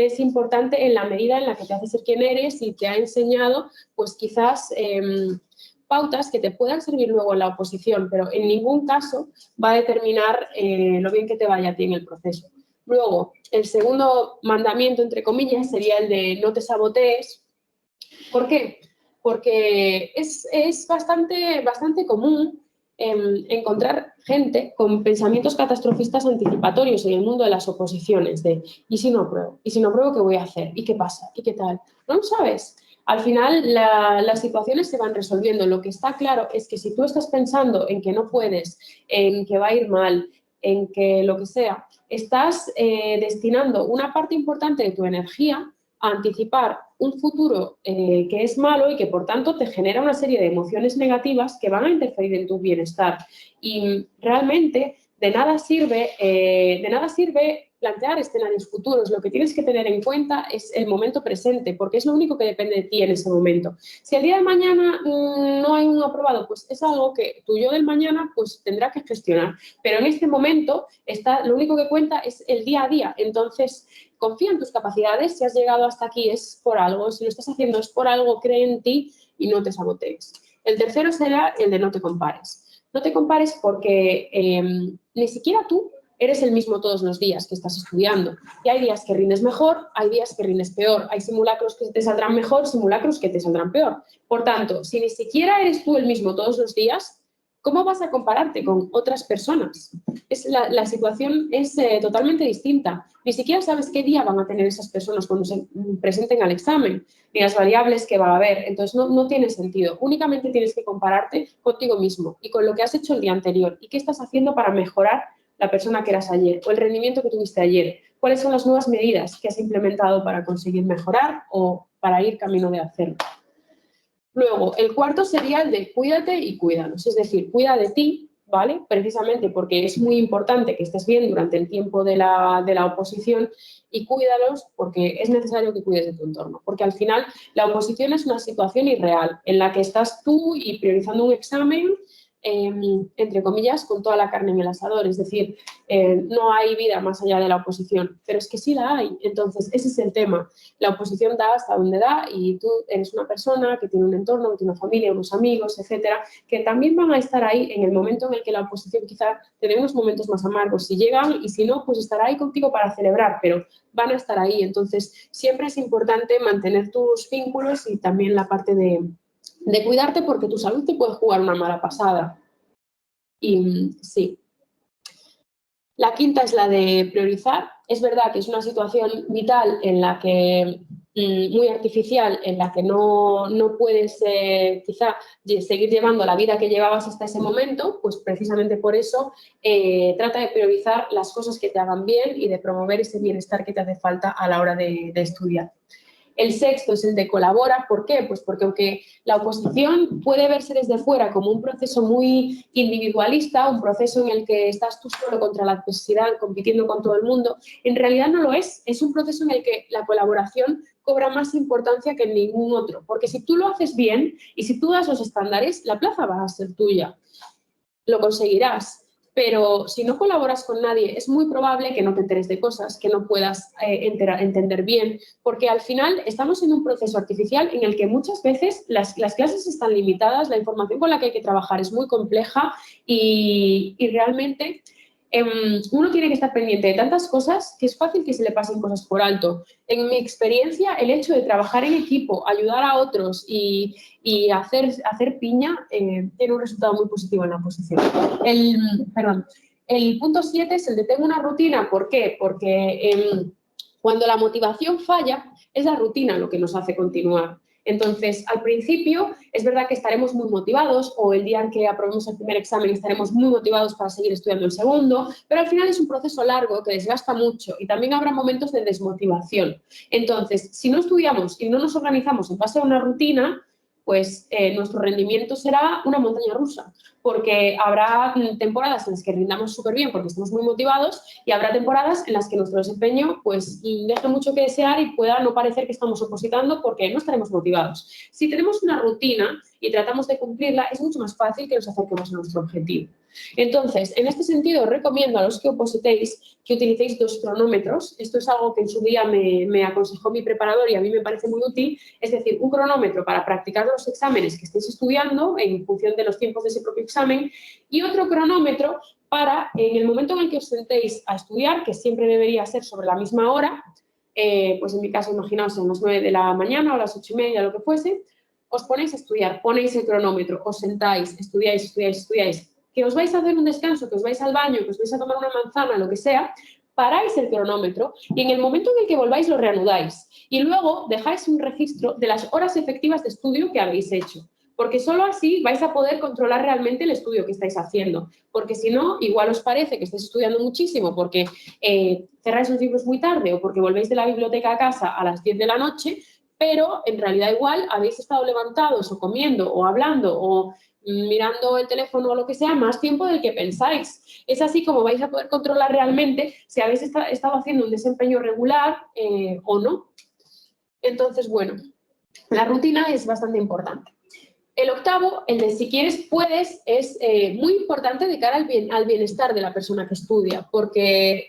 es importante en la medida en la que te hace ser quien eres y te ha enseñado, pues quizás pautas que te puedan servir luego en la oposición, pero en ningún caso va a determinar lo bien que te vaya a ti en el proceso. Luego, el segundo mandamiento, entre comillas, sería el de no te sabotees. ¿Por qué? Porque es bastante común encontrar gente con pensamientos catastrofistas anticipatorios en el mundo de las oposiciones, de ¿y si no apruebo? ¿Y si no apruebo qué voy a hacer? ¿Y qué pasa? ¿Y qué tal? No lo sabes. Al final las situaciones se van resolviendo. Lo que está claro es que si tú estás pensando en que no puedes, en que va a ir mal, en que lo que sea, estás destinando una parte importante de tu energía a anticipar un futuro que es malo y que por tanto te genera una serie de emociones negativas que van a interferir en tu bienestar. Y realmente de nada sirve plantear escenarios futuros. Lo que tienes que tener en cuenta es el momento presente, porque es lo único que depende de ti en ese momento. Si el día de mañana no hay un aprobado, pues es algo que tu yo del mañana pues tendrá que gestionar. Pero en este momento lo único que cuenta es el día a día. Entonces, confía en tus capacidades. Si has llegado hasta aquí es por algo. Si lo estás haciendo es por algo, cree en ti y no te sabotees. El tercero será el de no te compares. No te compares porque ni siquiera tú eres el mismo todos los días que estás estudiando. Y hay días que rindes mejor, hay días que rindes peor. Hay simulacros que te saldrán mejor, simulacros que te saldrán peor. Por tanto, si ni siquiera eres tú el mismo todos los días, ¿cómo vas a compararte con otras personas? La situación es totalmente distinta. Ni siquiera sabes qué día van a tener esas personas cuando se presenten al examen, ni las variables que va a haber. Entonces, no tiene sentido. Únicamente tienes que compararte contigo mismo y con lo que has hecho el día anterior y qué estás haciendo para mejorar la persona que eras ayer o el rendimiento que tuviste ayer. ¿Cuáles son las nuevas medidas que has implementado para conseguir mejorar o para ir camino de hacerlo? Luego, el cuarto sería el de cuídate y cuídanos, es decir, cuida de ti, ¿vale? Precisamente porque es muy importante que estés bien durante el tiempo de la oposición y cuídalos porque es necesario que cuides de tu entorno, porque al final la oposición es una situación irreal en la que estás tú y priorizando un examen, entre comillas, con toda la carne en el asador, es decir, no hay vida más allá de la oposición, pero es que sí la hay. Entonces, ese es el tema. La oposición da hasta donde da y tú eres una persona que tiene un entorno, que tiene una familia, unos amigos, etcétera, que también van a estar ahí en el momento en el que la oposición quizá te dé unos momentos más amargos si llegan y si no, pues estará ahí contigo para celebrar, pero van a estar ahí. Entonces, siempre es importante mantener tus vínculos y también la parte de cuidarte porque tu salud te puede jugar una mala pasada. Y sí. La quinta es la de priorizar. Es verdad que es una situación vital en la que muy artificial en la que no puedes quizá seguir llevando la vida que llevabas hasta ese momento, pues precisamente por eso trata de priorizar las cosas que te hagan bien y de promover ese bienestar que te hace falta a la hora de estudiar. El sexto es el de colabora. ¿Por qué? Pues porque aunque la oposición puede verse desde fuera como un proceso muy individualista, un proceso en el que estás tú solo contra la adversidad, compitiendo con todo el mundo, en realidad no lo es. Es un proceso en el que la colaboración cobra más importancia que en ningún otro. Porque si tú lo haces bien y si tú das los estándares, la plaza va a ser tuya. Lo conseguirás. Pero si no colaboras con nadie, es muy probable que no te enteres de cosas, que no puedas entender bien, porque al final estamos en un proceso artificial en el que muchas veces las clases están limitadas, la información con la que hay que trabajar es muy compleja y realmente uno tiene que estar pendiente de tantas cosas que es fácil que se le pasen cosas por alto. En mi experiencia, el hecho de trabajar en equipo, ayudar a otros y hacer piña tiene un resultado muy positivo en la oposición. El punto 7 es el de tengo una rutina. ¿Por qué? Porque cuando la motivación falla, es la rutina lo que nos hace continuar. Entonces, al principio es verdad que estaremos muy motivados o el día en que aprobemos el primer examen estaremos muy motivados para seguir estudiando el segundo, pero al final es un proceso largo que desgasta mucho y también habrá momentos de desmotivación. Entonces, si no estudiamos y no nos organizamos en base a una rutina, pues nuestro rendimiento será una montaña rusa, porque habrá temporadas en las que rindamos súper bien porque estamos muy motivados y habrá temporadas en las que nuestro desempeño pues deje mucho que desear y pueda no parecer que estamos opositando porque no estaremos motivados. Si tenemos una rutina y tratamos de cumplirla, es mucho más fácil que nos acerquemos a nuestro objetivo. Entonces, en este sentido, os recomiendo a los que opositéis que utilicéis 2 cronómetros. Esto es algo que en su día me aconsejó mi preparador y a mí me parece muy útil. Es decir, un cronómetro para practicar los exámenes que estéis estudiando en función de los tiempos de ese propio examen y otro cronómetro para, en el momento en el que os sentéis a estudiar, que siempre debería ser sobre la misma hora, pues en mi caso, imaginaos, a las 9 de la mañana o a las 8:30, lo que fuese, os ponéis a estudiar, ponéis el cronómetro, os sentáis, estudiáis, que os vais a hacer un descanso, que os vais al baño, que os vais a tomar una manzana, lo que sea, paráis el cronómetro y en el momento en el que volváis lo reanudáis y luego dejáis un registro de las horas efectivas de estudio que habéis hecho, porque solo así vais a poder controlar realmente el estudio que estáis haciendo, porque si no, igual os parece que estáis estudiando muchísimo porque cerráis los libros muy tarde o porque volvéis de la biblioteca a casa a las 10 de la noche, pero en realidad igual habéis estado levantados o comiendo o hablando o mirando el teléfono o lo que sea, más tiempo del que pensáis. Es así como vais a poder controlar realmente si habéis estado haciendo un desempeño regular o no. Entonces, bueno, la rutina es bastante importante. El octavo, el de si quieres, puedes, es muy importante de cara al bienestar de la persona que estudia, porque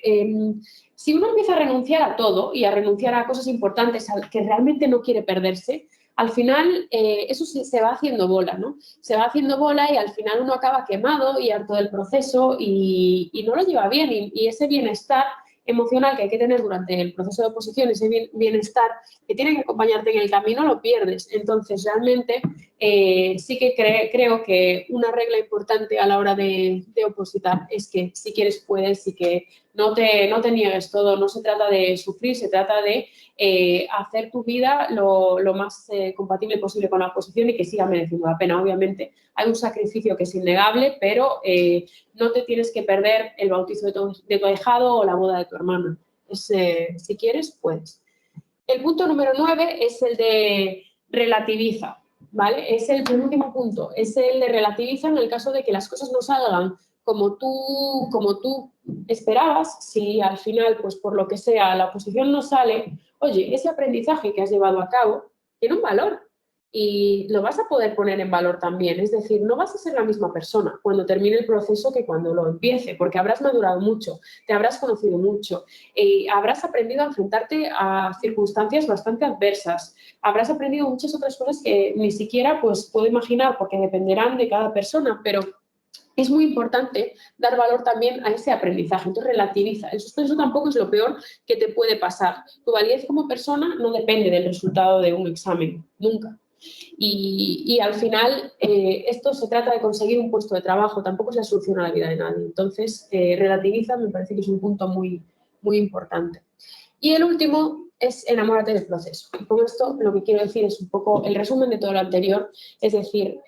si uno empieza a renunciar a todo y a renunciar a cosas importantes que realmente no quiere perderse, al final eso se va haciendo bola, ¿no? Se va haciendo bola y al final uno acaba quemado y harto del proceso y no lo lleva bien. Y ese bienestar emocional que hay que tener durante el proceso de oposición, ese bienestar que tiene que acompañarte en el camino, lo pierdes. Entonces, realmente sí que creo que una regla importante a la hora de opositar es que si quieres puedes y que no te niegues todo. No se trata de sufrir, se trata de hacer tu vida lo más compatible posible con la oposición y que siga mereciendo la pena. Obviamente hay un sacrificio que es innegable, pero no te tienes que perder el bautizo de tu ahijado o la boda de tu hermana. Si quieres, puedes. El punto número 9 es el de relativiza, ¿vale? Es el penúltimo punto, es el de relativiza en el caso de que las cosas no salgan como tú esperabas. Si al final, pues por lo que sea, la oposición no sale, oye, ese aprendizaje que has llevado a cabo tiene un valor y lo vas a poder poner en valor también. Es decir, no vas a ser la misma persona cuando termine el proceso que cuando lo empiece, porque habrás madurado mucho, te habrás conocido mucho, habrás aprendido a enfrentarte a circunstancias bastante adversas, habrás aprendido muchas otras cosas que ni siquiera pues, puedo imaginar porque dependerán de cada persona, pero es muy importante dar valor también a ese aprendizaje. Entonces, relativiza. Eso tampoco es lo peor que te puede pasar. Tu validez como persona no depende del resultado de un examen, nunca. Y al final, esto se trata de conseguir un puesto de trabajo, tampoco es la solución a la vida de nadie. Entonces, relativiza, me parece que es un punto muy, muy importante. Y el último es enamórate del proceso. Y con esto lo que quiero decir es un poco el resumen de todo lo anterior, es decir,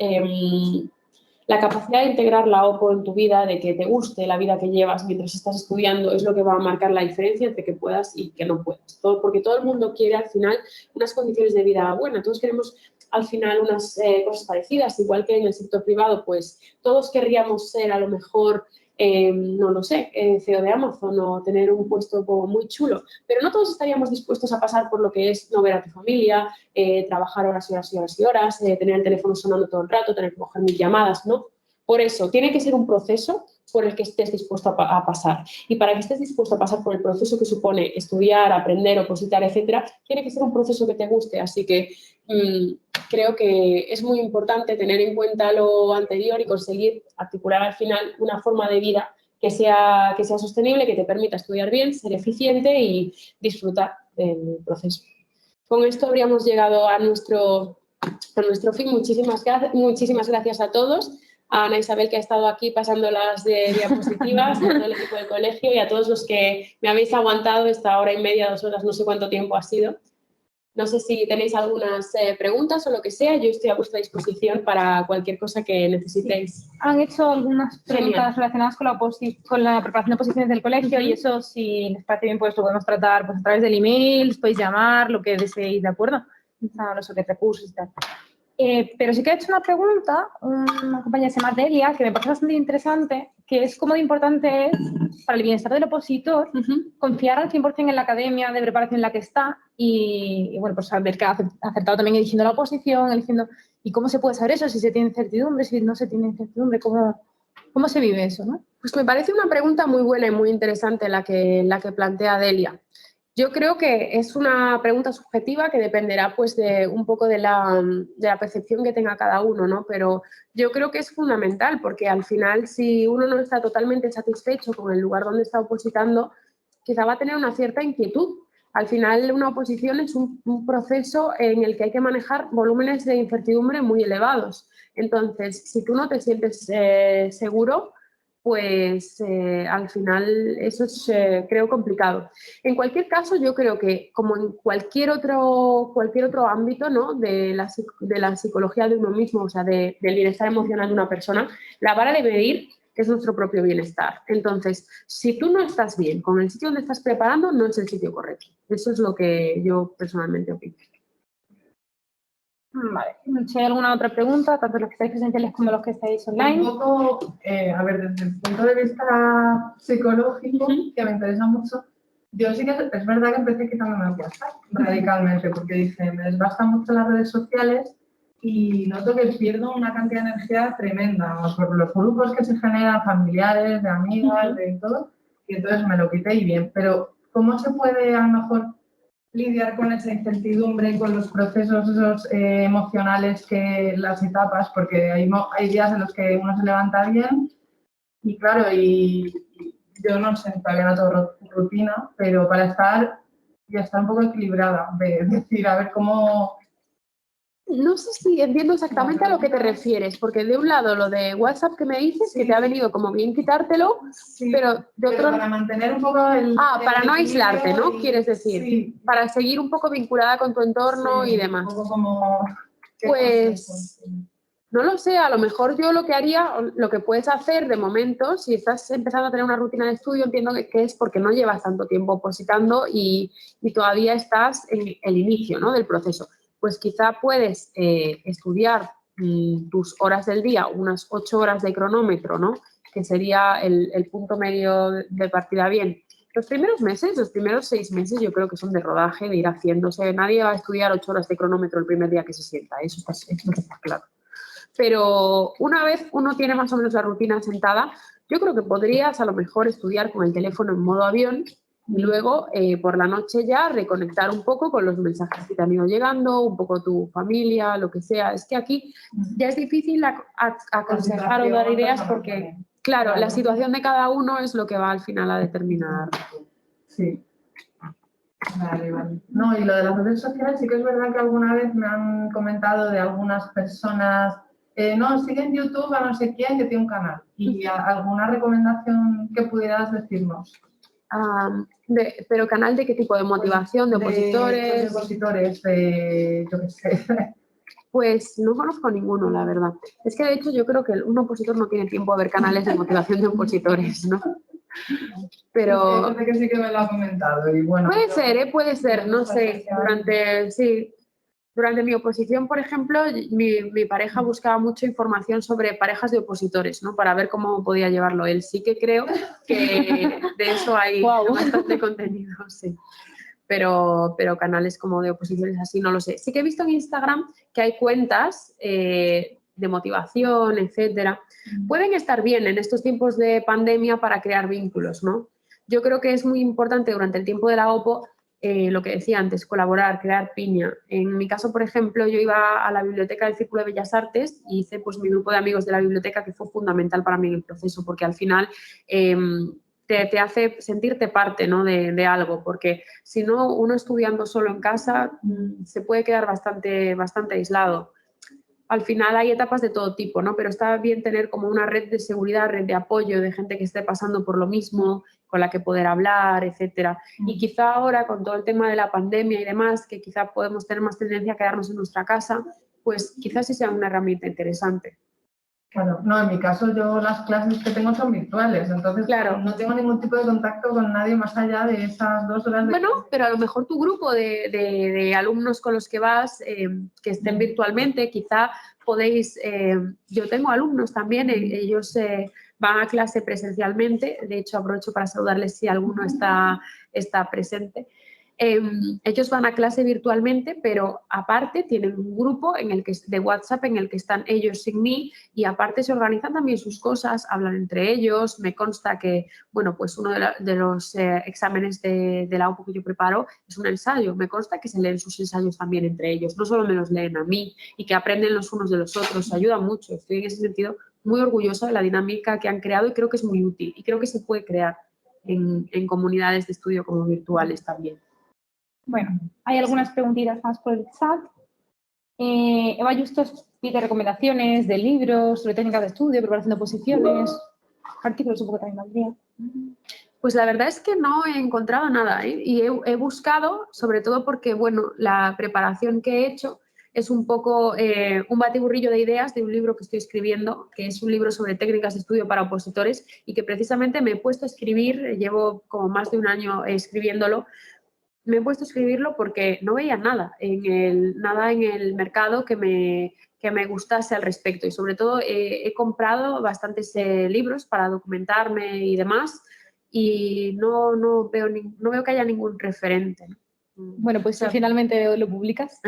la capacidad de integrar la OPO en tu vida, de que te guste la vida que llevas mientras estás estudiando, es lo que va a marcar la diferencia entre que puedas y que no puedas. Porque todo el mundo quiere al final unas condiciones de vida buenas, todos queremos al final unas cosas parecidas, igual que en el sector privado, pues todos querríamos ser a lo mejor, no lo sé, CEO de Amazon o tener un puesto como muy chulo, pero no todos estaríamos dispuestos a pasar por lo que es no ver a tu familia, trabajar horas y horas y horas y horas, tener el teléfono sonando todo el rato, tener que coger mil llamadas, ¿no? Por eso, tiene que ser un proceso por el que estés dispuesto a pasar. Y para que estés dispuesto a pasar por el proceso que supone estudiar, aprender, opositar, etcétera, tiene que ser un proceso que te guste. Así que creo que es muy importante tener en cuenta lo anterior y conseguir articular al final una forma de vida que sea sostenible, que te permita estudiar bien, ser eficiente y disfrutar del proceso. Con esto habríamos llegado a nuestro fin. Muchísimas gracias a todos. A Ana Isabel, que ha estado aquí pasando las diapositivas, a todo el equipo del colegio y a todos los que me habéis aguantado esta hora y media, 2 horas, no sé cuánto tiempo ha sido. No sé si tenéis algunas preguntas o lo que sea, yo estoy a vuestra disposición para cualquier cosa que necesitéis. Han hecho algunas preguntas relacionadas con la preparación de oposiciones del colegio y eso, si les parece bien, pues lo podemos tratar pues, a través del email, podéis llamar, lo que deseéis, ¿de acuerdo? No sé qué recursos y tal. Pero sí que ha hecho una pregunta, una compañera que se llama Delia, que me parece bastante interesante, que es cómo de importante es para el bienestar del opositor confiar al 100% en la academia de preparación en la que está y bueno, pues saber que ha acertado también eligiendo la oposición, eligiendo, y cómo se puede saber eso, si se tiene incertidumbre, si no se tiene incertidumbre, cómo se vive eso, ¿no? Pues me parece una pregunta muy buena y muy interesante la que plantea Delia. Yo creo que es una pregunta subjetiva que dependerá pues de un poco de la percepción que tenga cada uno, ¿no? Pero yo creo que es fundamental porque al final si uno no está totalmente satisfecho con el lugar donde está opositando, quizá va a tener una cierta inquietud. Al final una oposición es un proceso en el que hay que manejar volúmenes de incertidumbre muy elevados. Entonces, si tú no te sientes seguro, pues al final eso es, creo, complicado. En cualquier caso, yo creo que como en cualquier otro ámbito, ¿no? de la psicología de uno mismo, o sea, del bienestar emocional de una persona, la vara de medir es nuestro propio bienestar. Entonces, si tú no estás bien con el sitio donde estás preparando, no es el sitio correcto. Eso es lo que yo personalmente opino. Vale. Si hay alguna otra pregunta, tanto los que estáis presenciales como los que estáis online. Un poco, a ver, desde el punto de vista psicológico, que me interesa mucho, yo sí que es verdad que empecé quitándome el WhatsApp radicalmente, porque dije, me desgastan mucho las redes sociales y noto que pierdo una cantidad de energía tremenda por los grupos que se generan, familiares, de amigas, de todo, y entonces me lo quité y bien. Pero, ¿cómo se puede a lo mejor lidiar con esa incertidumbre, con los procesos esos emocionales, que las etapas, porque hay días en los que uno se levanta bien y claro, y yo no sé, todavía no tengo rutina, pero para estar un poco equilibrada, de decir, a ver cómo... No sé si entiendo exactamente a lo que te refieres, porque de un lado lo de WhatsApp que me dices, que te ha venido como bien quitártelo, sí, pero de otro... Pero para mantener un poco el... para no aislarte, ¿no? Quieres decir, sí, para seguir un poco vinculada con tu entorno y demás. Un poco como... Pues... No lo sé, a lo mejor yo lo que haría, lo que puedes hacer de momento, si estás empezando a tener una rutina de estudio, entiendo que es porque no llevas tanto tiempo opositando y todavía estás en el inicio, ¿no? del proceso. Pues quizá puedes estudiar tus horas del día, unas 8 horas de cronómetro, ¿no? que sería el punto medio de partida bien. Los primeros meses, los primeros 6 meses, yo creo que son de rodaje, de ir haciéndose. Nadie va a estudiar 8 horas de cronómetro el primer día que se sienta, eso está claro. Pero una vez uno tiene más o menos la rutina sentada, yo creo que podrías a lo mejor estudiar con el teléfono en modo avión y luego por la noche ya reconectar un poco con los mensajes que te han ido llegando, un poco tu familia, lo que sea. Es que aquí ya es difícil aconsejar o dar ideas porque, claro, la situación de cada uno es lo que va al final a determinar. Sí. Vale. No, y lo de las redes sociales sí que es verdad que alguna vez me han comentado de algunas personas, no, sigue en YouTube a no sé quién que tiene un canal. ¿Y alguna recomendación que pudieras decirnos? ¿Pero canal de qué tipo? ¿De motivación? ¿De opositores? De opositores, yo qué sé. Pues no conozco ninguno, la verdad. Es que de hecho yo creo que un opositor no tiene tiempo a ver canales de motivación de opositores, ¿no? Pero Hay gente que sí que me lo ha comentado y bueno. puede ser, no sé. Durante mi oposición, por ejemplo, mi pareja buscaba mucha información sobre parejas de opositores, ¿no? Para ver cómo podía llevarlo él. Sí que creo que de eso hay bastante contenido, sí. Pero canales como de oposiciones así no lo sé. Sí que he visto en Instagram que hay cuentas de motivación, etcétera. Pueden estar bien en estos tiempos de pandemia para crear vínculos, ¿no? Yo creo que es muy importante durante el tiempo de la OPO, lo que decía antes, colaborar, crear piña. En mi caso, por ejemplo, yo iba a la biblioteca del Círculo de Bellas Artes y hice pues mi grupo de amigos de la biblioteca, que fue fundamental para mí en el proceso, porque al final te hace sentirte parte, ¿no? de algo, porque si no, uno estudiando solo en casa se puede quedar bastante aislado. Al final hay etapas de todo tipo, ¿no? Pero está bien tener como una red de seguridad, red de apoyo, de gente que esté pasando por lo mismo, con la que poder hablar, etcétera. Y quizá ahora, con todo el tema de la pandemia y demás, que quizá podemos tener más tendencia a quedarnos en nuestra casa, pues quizás sí sea una herramienta interesante. Claro, no, en mi caso yo las clases que tengo son virtuales, entonces claro, no tengo ningún tipo de contacto con nadie más allá de esas 2 horas. Bueno, pero a lo mejor tu grupo de alumnos con los que vas, que estén virtualmente, quizá podéis, yo tengo alumnos también, ellos van a clase presencialmente, de hecho aprovecho para saludarles si alguno está presente. Ellos van a clase virtualmente, pero aparte tienen un grupo de WhatsApp en el que están ellos sin mí y aparte se organizan también sus cosas, hablan entre ellos. Me consta que, bueno, pues uno de los exámenes de la OPO que yo preparo es un ensayo. Me consta que se leen sus ensayos también entre ellos, no solo me los leen a mí y que aprenden los unos de los otros. Ayuda mucho. Estoy en ese sentido muy orgullosa de la dinámica que han creado y creo que es muy útil y creo que se puede crear en comunidades de estudio como virtuales también. Bueno, hay algunas preguntitas más por el chat. Eva Justos pide recomendaciones de libros, sobre técnicas de estudio, preparación de oposiciones, artículos un poco también valdría. Pues la verdad es que no he encontrado nada, ¿eh? Y he buscado, sobre todo porque, bueno, la preparación que he hecho es un poco un batiburrillo de ideas de un libro que estoy escribiendo, que es un libro sobre técnicas de estudio para opositores y que precisamente me he puesto a escribir, llevo como más de un año escribiéndolo. Me he puesto a escribirlo porque no veía nada en el mercado que me gustase al respecto y sobre todo he comprado bastantes libros para documentarme y demás y no veo que haya ningún referente. Bueno, pues si finalmente lo publicas,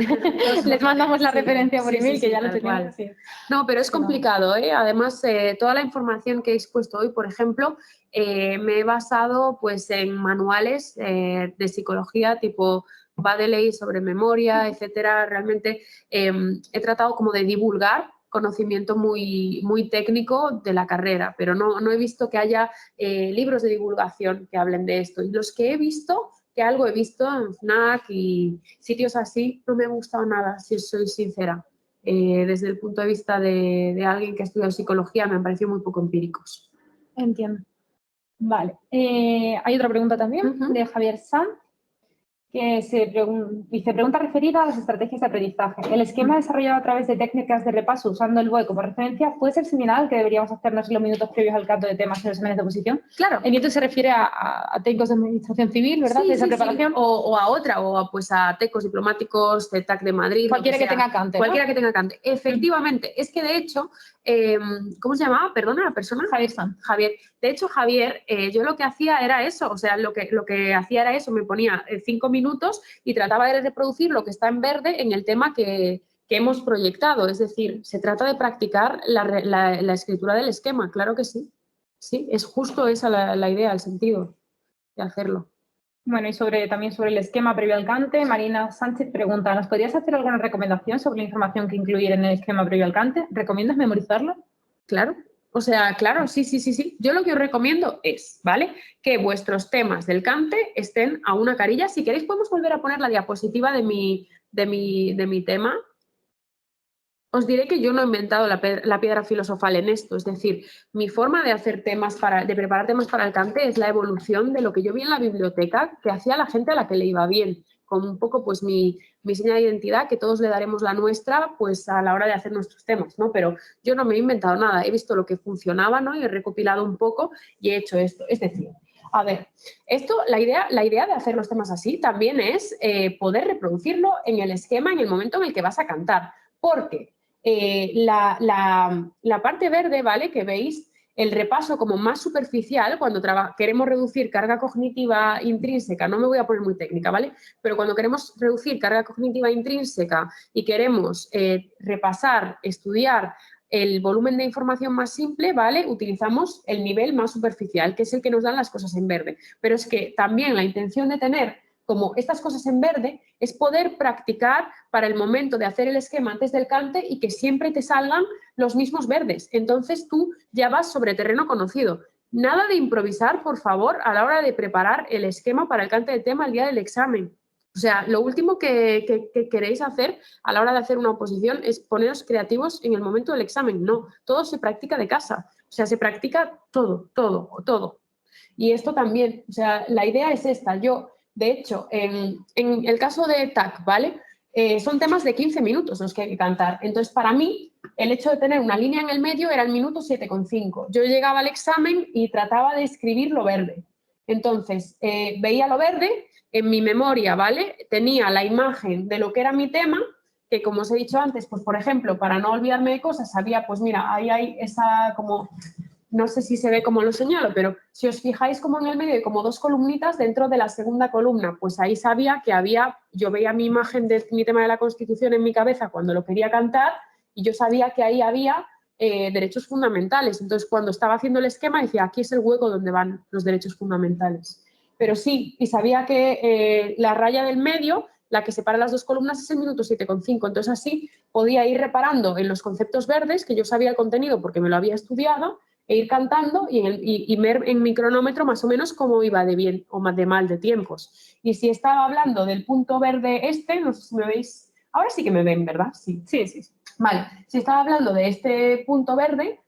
les mandamos la referencia por email, que ya lo tenemos. Sí. No, pero es complicado, ¿eh? Además, toda la información que he expuesto hoy, por ejemplo, me he basado pues, en manuales de psicología tipo Baddeley sobre memoria, etcétera. Realmente he tratado como de divulgar conocimiento muy técnico de la carrera, pero no he visto que haya libros de divulgación que hablen de esto. Y los que he visto, que algo he visto en FNAC y sitios así, no me ha gustado nada, si soy sincera. Desde el punto de vista de alguien que ha estudiado psicología, me han parecido muy poco empíricos. Entiendo. Vale. Hay otra pregunta también de Javier Sanz, que dice, pregunta referida a las estrategias de aprendizaje. ¿El esquema desarrollado a través de técnicas de repaso usando el BOE como referencia puede ser similar al que deberíamos hacernos en los minutos previos al canto de temas en los exámenes de oposición? Claro. El minuto se refiere a técnicos de administración civil, ¿verdad? Sí, de esa sí, preparación. Sí. O a otra, pues a tecos diplomáticos, de TAC de Madrid. Cualquiera que tenga cante. Cualquiera que tenga cante. Efectivamente. Es que de hecho, ¿cómo se llamaba? Perdona, la persona. Javier Sanz. Javier. De hecho, Javier, yo lo que hacía era eso, o sea, lo que hacía era eso, me ponía 5 minutos y trataba de reproducir lo que está en verde en el tema que hemos proyectado. Es decir, se trata de practicar la escritura del esquema, claro que sí. Sí, es justo esa la idea, el sentido de hacerlo. Bueno, y también sobre el esquema previo al cante, Marina Sánchez pregunta, ¿nos podrías hacer alguna recomendación sobre la información que incluir en el esquema previo al cante? ¿Recomiendas memorizarlo? Claro. O sea, claro, sí. Yo lo que os recomiendo es, ¿vale? Que vuestros temas del cante estén a una carilla. Si queréis podemos volver a poner la diapositiva de mi tema. os diré que yo no he inventado la piedra filosofal en esto, es decir, mi forma de hacer temas de preparar temas para el cante es la evolución de lo que yo vi en la biblioteca que hacía la gente a la que le iba bien, con un poco pues mi seña de identidad, que todos le daremos la nuestra pues a la hora de hacer nuestros temas, ¿no? Pero yo no me he inventado nada, he visto lo que funcionaba, ¿no? Y he recopilado un poco y he hecho esto, es decir, a ver, la idea de hacer los temas así también es poder reproducirlo en el esquema en el momento en el que vas a cantar, porque la parte verde, ¿vale? Que veis, el repaso como más superficial, cuando queremos reducir carga cognitiva intrínseca, no me voy a poner muy técnica, ¿vale? Pero cuando queremos reducir carga cognitiva intrínseca y queremos repasar, estudiar el volumen de información más simple, ¿vale? Utilizamos el nivel más superficial, que es el que nos dan las cosas en verde. Pero es que también la intención de tener como estas cosas en verde es poder practicar para el momento de hacer el esquema antes del cante y que siempre te salgan los mismos verdes. Entonces tú ya vas sobre terreno conocido. Nada de improvisar, por favor, a la hora de preparar el esquema para el cante del tema el día del examen. O sea, lo último que queréis hacer a la hora de hacer una oposición es poneros creativos en el momento del examen. No, todo se practica de casa. O sea, se practica todo, todo, todo. Y esto también, o sea, la idea es esta. Yo, de hecho, en el caso de TAC, ¿vale? Son temas de 15 minutos los que hay que cantar. Entonces, para mí, el hecho de tener una línea en el medio era el minuto 7,5. Yo llegaba al examen y trataba de escribir lo verde. Entonces, veía lo verde, en mi memoria, ¿vale? Tenía la imagen de lo que era mi tema, que como os he dicho antes, pues por ejemplo, para no olvidarme de cosas, sabía, pues mira, ahí hay esa como... No sé si se ve cómo lo señalo, pero si os fijáis como en el medio hay como dos columnitas dentro de la segunda columna, pues ahí sabía que yo veía mi imagen de mi tema de la Constitución en mi cabeza cuando lo quería cantar y yo sabía que ahí había derechos fundamentales. Entonces, cuando estaba haciendo el esquema decía, aquí es el hueco donde van los derechos fundamentales. Pero sí, y sabía que la raya del medio, la que separa las dos columnas, es el minuto 7,5. Entonces, así podía ir reparando en los conceptos verdes, que yo sabía el contenido porque me lo había estudiado, e ir cantando y ver en mi cronómetro más o menos cómo iba de bien o de mal de tiempos. Y si estaba hablando del punto verde no sé si me veis, ahora sí que me ven, ¿verdad? Sí. Vale, si estaba hablando de este punto verde,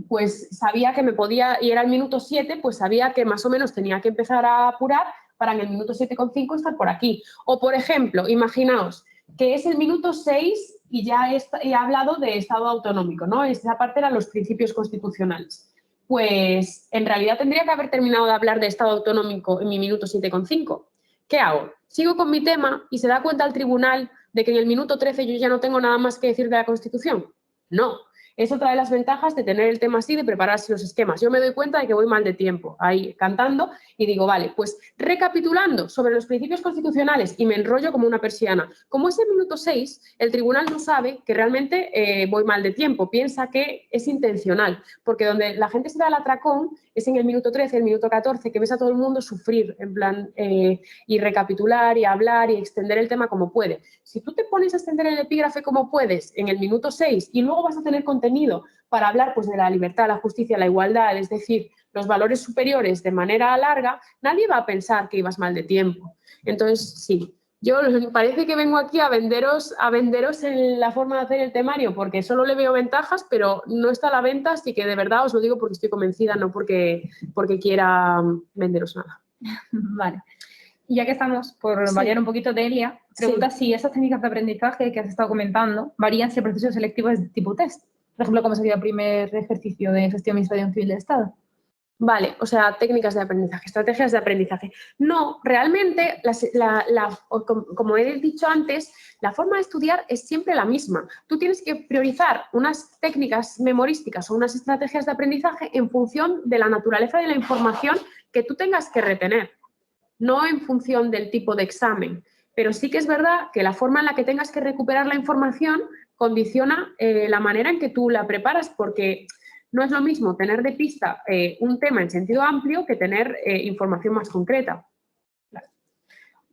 pues sabía que me podía, y era el minuto 7, pues sabía que más o menos tenía que empezar a apurar para en el minuto 7,5 estar por aquí. O, por ejemplo, imaginaos que es el minuto 6 y ya he hablado de Estado autonómico, ¿no? Esa parte eran los principios constitucionales. Pues en realidad tendría que haber terminado de hablar de Estado autonómico en mi minuto 7,5. ¿Qué hago? ¿Sigo con mi tema y se da cuenta el tribunal de que en el minuto 13 yo ya no tengo nada más que decir de la Constitución? No. Es otra de las ventajas de tener el tema así, de prepararse los esquemas. Yo me doy cuenta de que voy mal de tiempo ahí cantando y digo, vale, pues recapitulando sobre los principios constitucionales y me enrollo como una persiana. Como es el minuto 6, el tribunal no sabe que realmente voy mal de tiempo, piensa que es intencional, porque donde la gente se da el atracón es en el minuto 13, el minuto 14, que ves a todo el mundo sufrir, en plan, y recapitular y hablar y extender el tema como puede. Si tú te pones a extender el epígrafe como puedes en el minuto 6 y luego vas a tener contenido para hablar pues, de la libertad, la justicia, la igualdad, es decir, los valores superiores de manera larga, nadie va a pensar que ibas mal de tiempo. Entonces, sí, yo parece que vengo aquí a venderos en la forma de hacer el temario, porque solo le veo ventajas, pero no está a la venta, así que de verdad os lo digo porque estoy convencida, no porque quiera venderos nada. Vale. Y ya que estamos, por variar un poquito de Elia, pregunta si esas técnicas de aprendizaje que has estado comentando varían si el proceso selectivo es de tipo test. Por ejemplo, ¿cómo sería el primer ejercicio de gestión de administración civil del Estado? Vale, o sea, técnicas de aprendizaje, estrategias de aprendizaje. No, realmente, como he dicho antes, la forma de estudiar es siempre la misma. Tú tienes que priorizar unas técnicas memorísticas o unas estrategias de aprendizaje en función de la naturaleza de la información que tú tengas que retener, no en función del tipo de examen. Pero sí que es verdad que la forma en la que tengas que recuperar la información condiciona la manera en que tú la preparas, porque no es lo mismo tener de pista un tema en sentido amplio que tener información más concreta.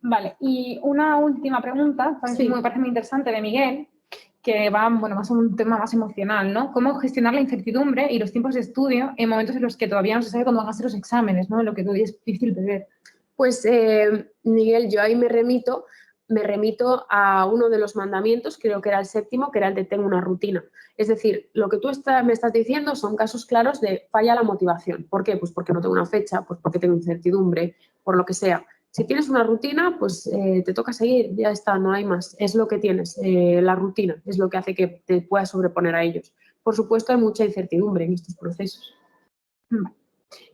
Vale, y una última pregunta, que me parece muy interesante, de Miguel, que va más a un tema más emocional, ¿no? ¿Cómo gestionar la incertidumbre y los tiempos de estudio en momentos en los que todavía no se sabe cuándo van a ser los exámenes, ¿no? En lo que todavía es difícil prever. Pues, Miguel, yo ahí me remito me remito a uno de los mandamientos, creo que era el 7º, que era el de tengo una rutina. Es decir, lo que tú me estás diciendo son casos claros de falla la motivación. ¿Por qué? Pues porque no tengo una fecha, pues porque tengo incertidumbre, por lo que sea. Si tienes una rutina, pues te toca seguir, ya está, no hay más. Es lo que tienes, la rutina, es lo que hace que te puedas sobreponer a ellos. Por supuesto, hay mucha incertidumbre en estos procesos.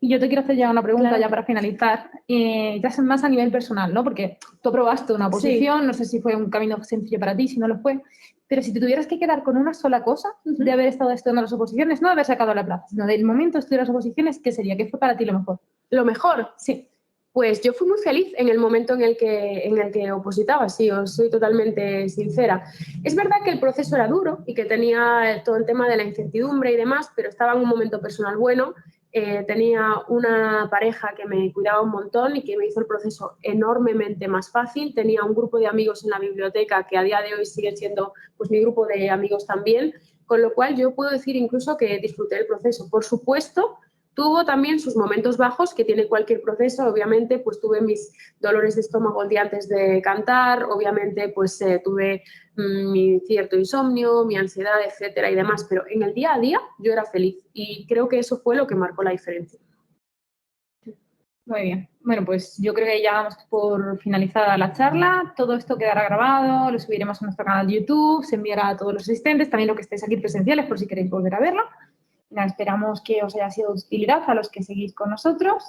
Y yo te quiero hacer ya una pregunta, Claro. ya para finalizar, ya es más a nivel personal, ¿no? Porque tú aprobaste una oposición, Sí. no sé si fue un camino sencillo para ti, si no lo fue, pero si te tuvieras que quedar con una sola cosa de haber estado estudiando las oposiciones, no de haber sacado la plaza, sino del momento de estudiar las oposiciones, ¿qué sería? ¿Qué fue para ti lo mejor? ¿Lo mejor? Sí. Pues yo fui muy feliz en el momento en el que opositaba, sí, os soy totalmente sincera. Es verdad que el proceso era duro y que tenía todo el tema de la incertidumbre y demás, pero estaba en un momento personal bueno. Tenía una pareja que me cuidaba un montón y que me hizo el proceso enormemente más fácil. Tenía un grupo de amigos en la biblioteca que a día de hoy sigue siendo pues, mi grupo de amigos también, con lo cual yo puedo decir incluso que disfruté el proceso. Por supuesto, tuvo también sus momentos bajos que tiene cualquier proceso. Obviamente, pues tuve mis dolores de estómago el día antes de cantar, obviamente, pues tuve mi cierto insomnio, mi ansiedad, etcétera y demás, pero en el día a día yo era feliz y creo que eso fue lo que marcó la diferencia. Muy bien. Bueno, pues yo creo que ya damos por finalizada la charla. Todo esto quedará grabado, lo subiremos a nuestro canal de YouTube, se enviará a todos los asistentes, también los que estéis aquí presenciales por si queréis volver a verlo. Nada, esperamos que os haya sido de utilidad a los que seguís con nosotros.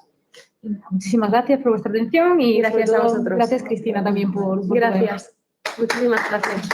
Muchísimas gracias por vuestra atención y Gracias sobre todo, a vosotros. Gracias, Cristina, también por Gracias. Muchísimas gracias.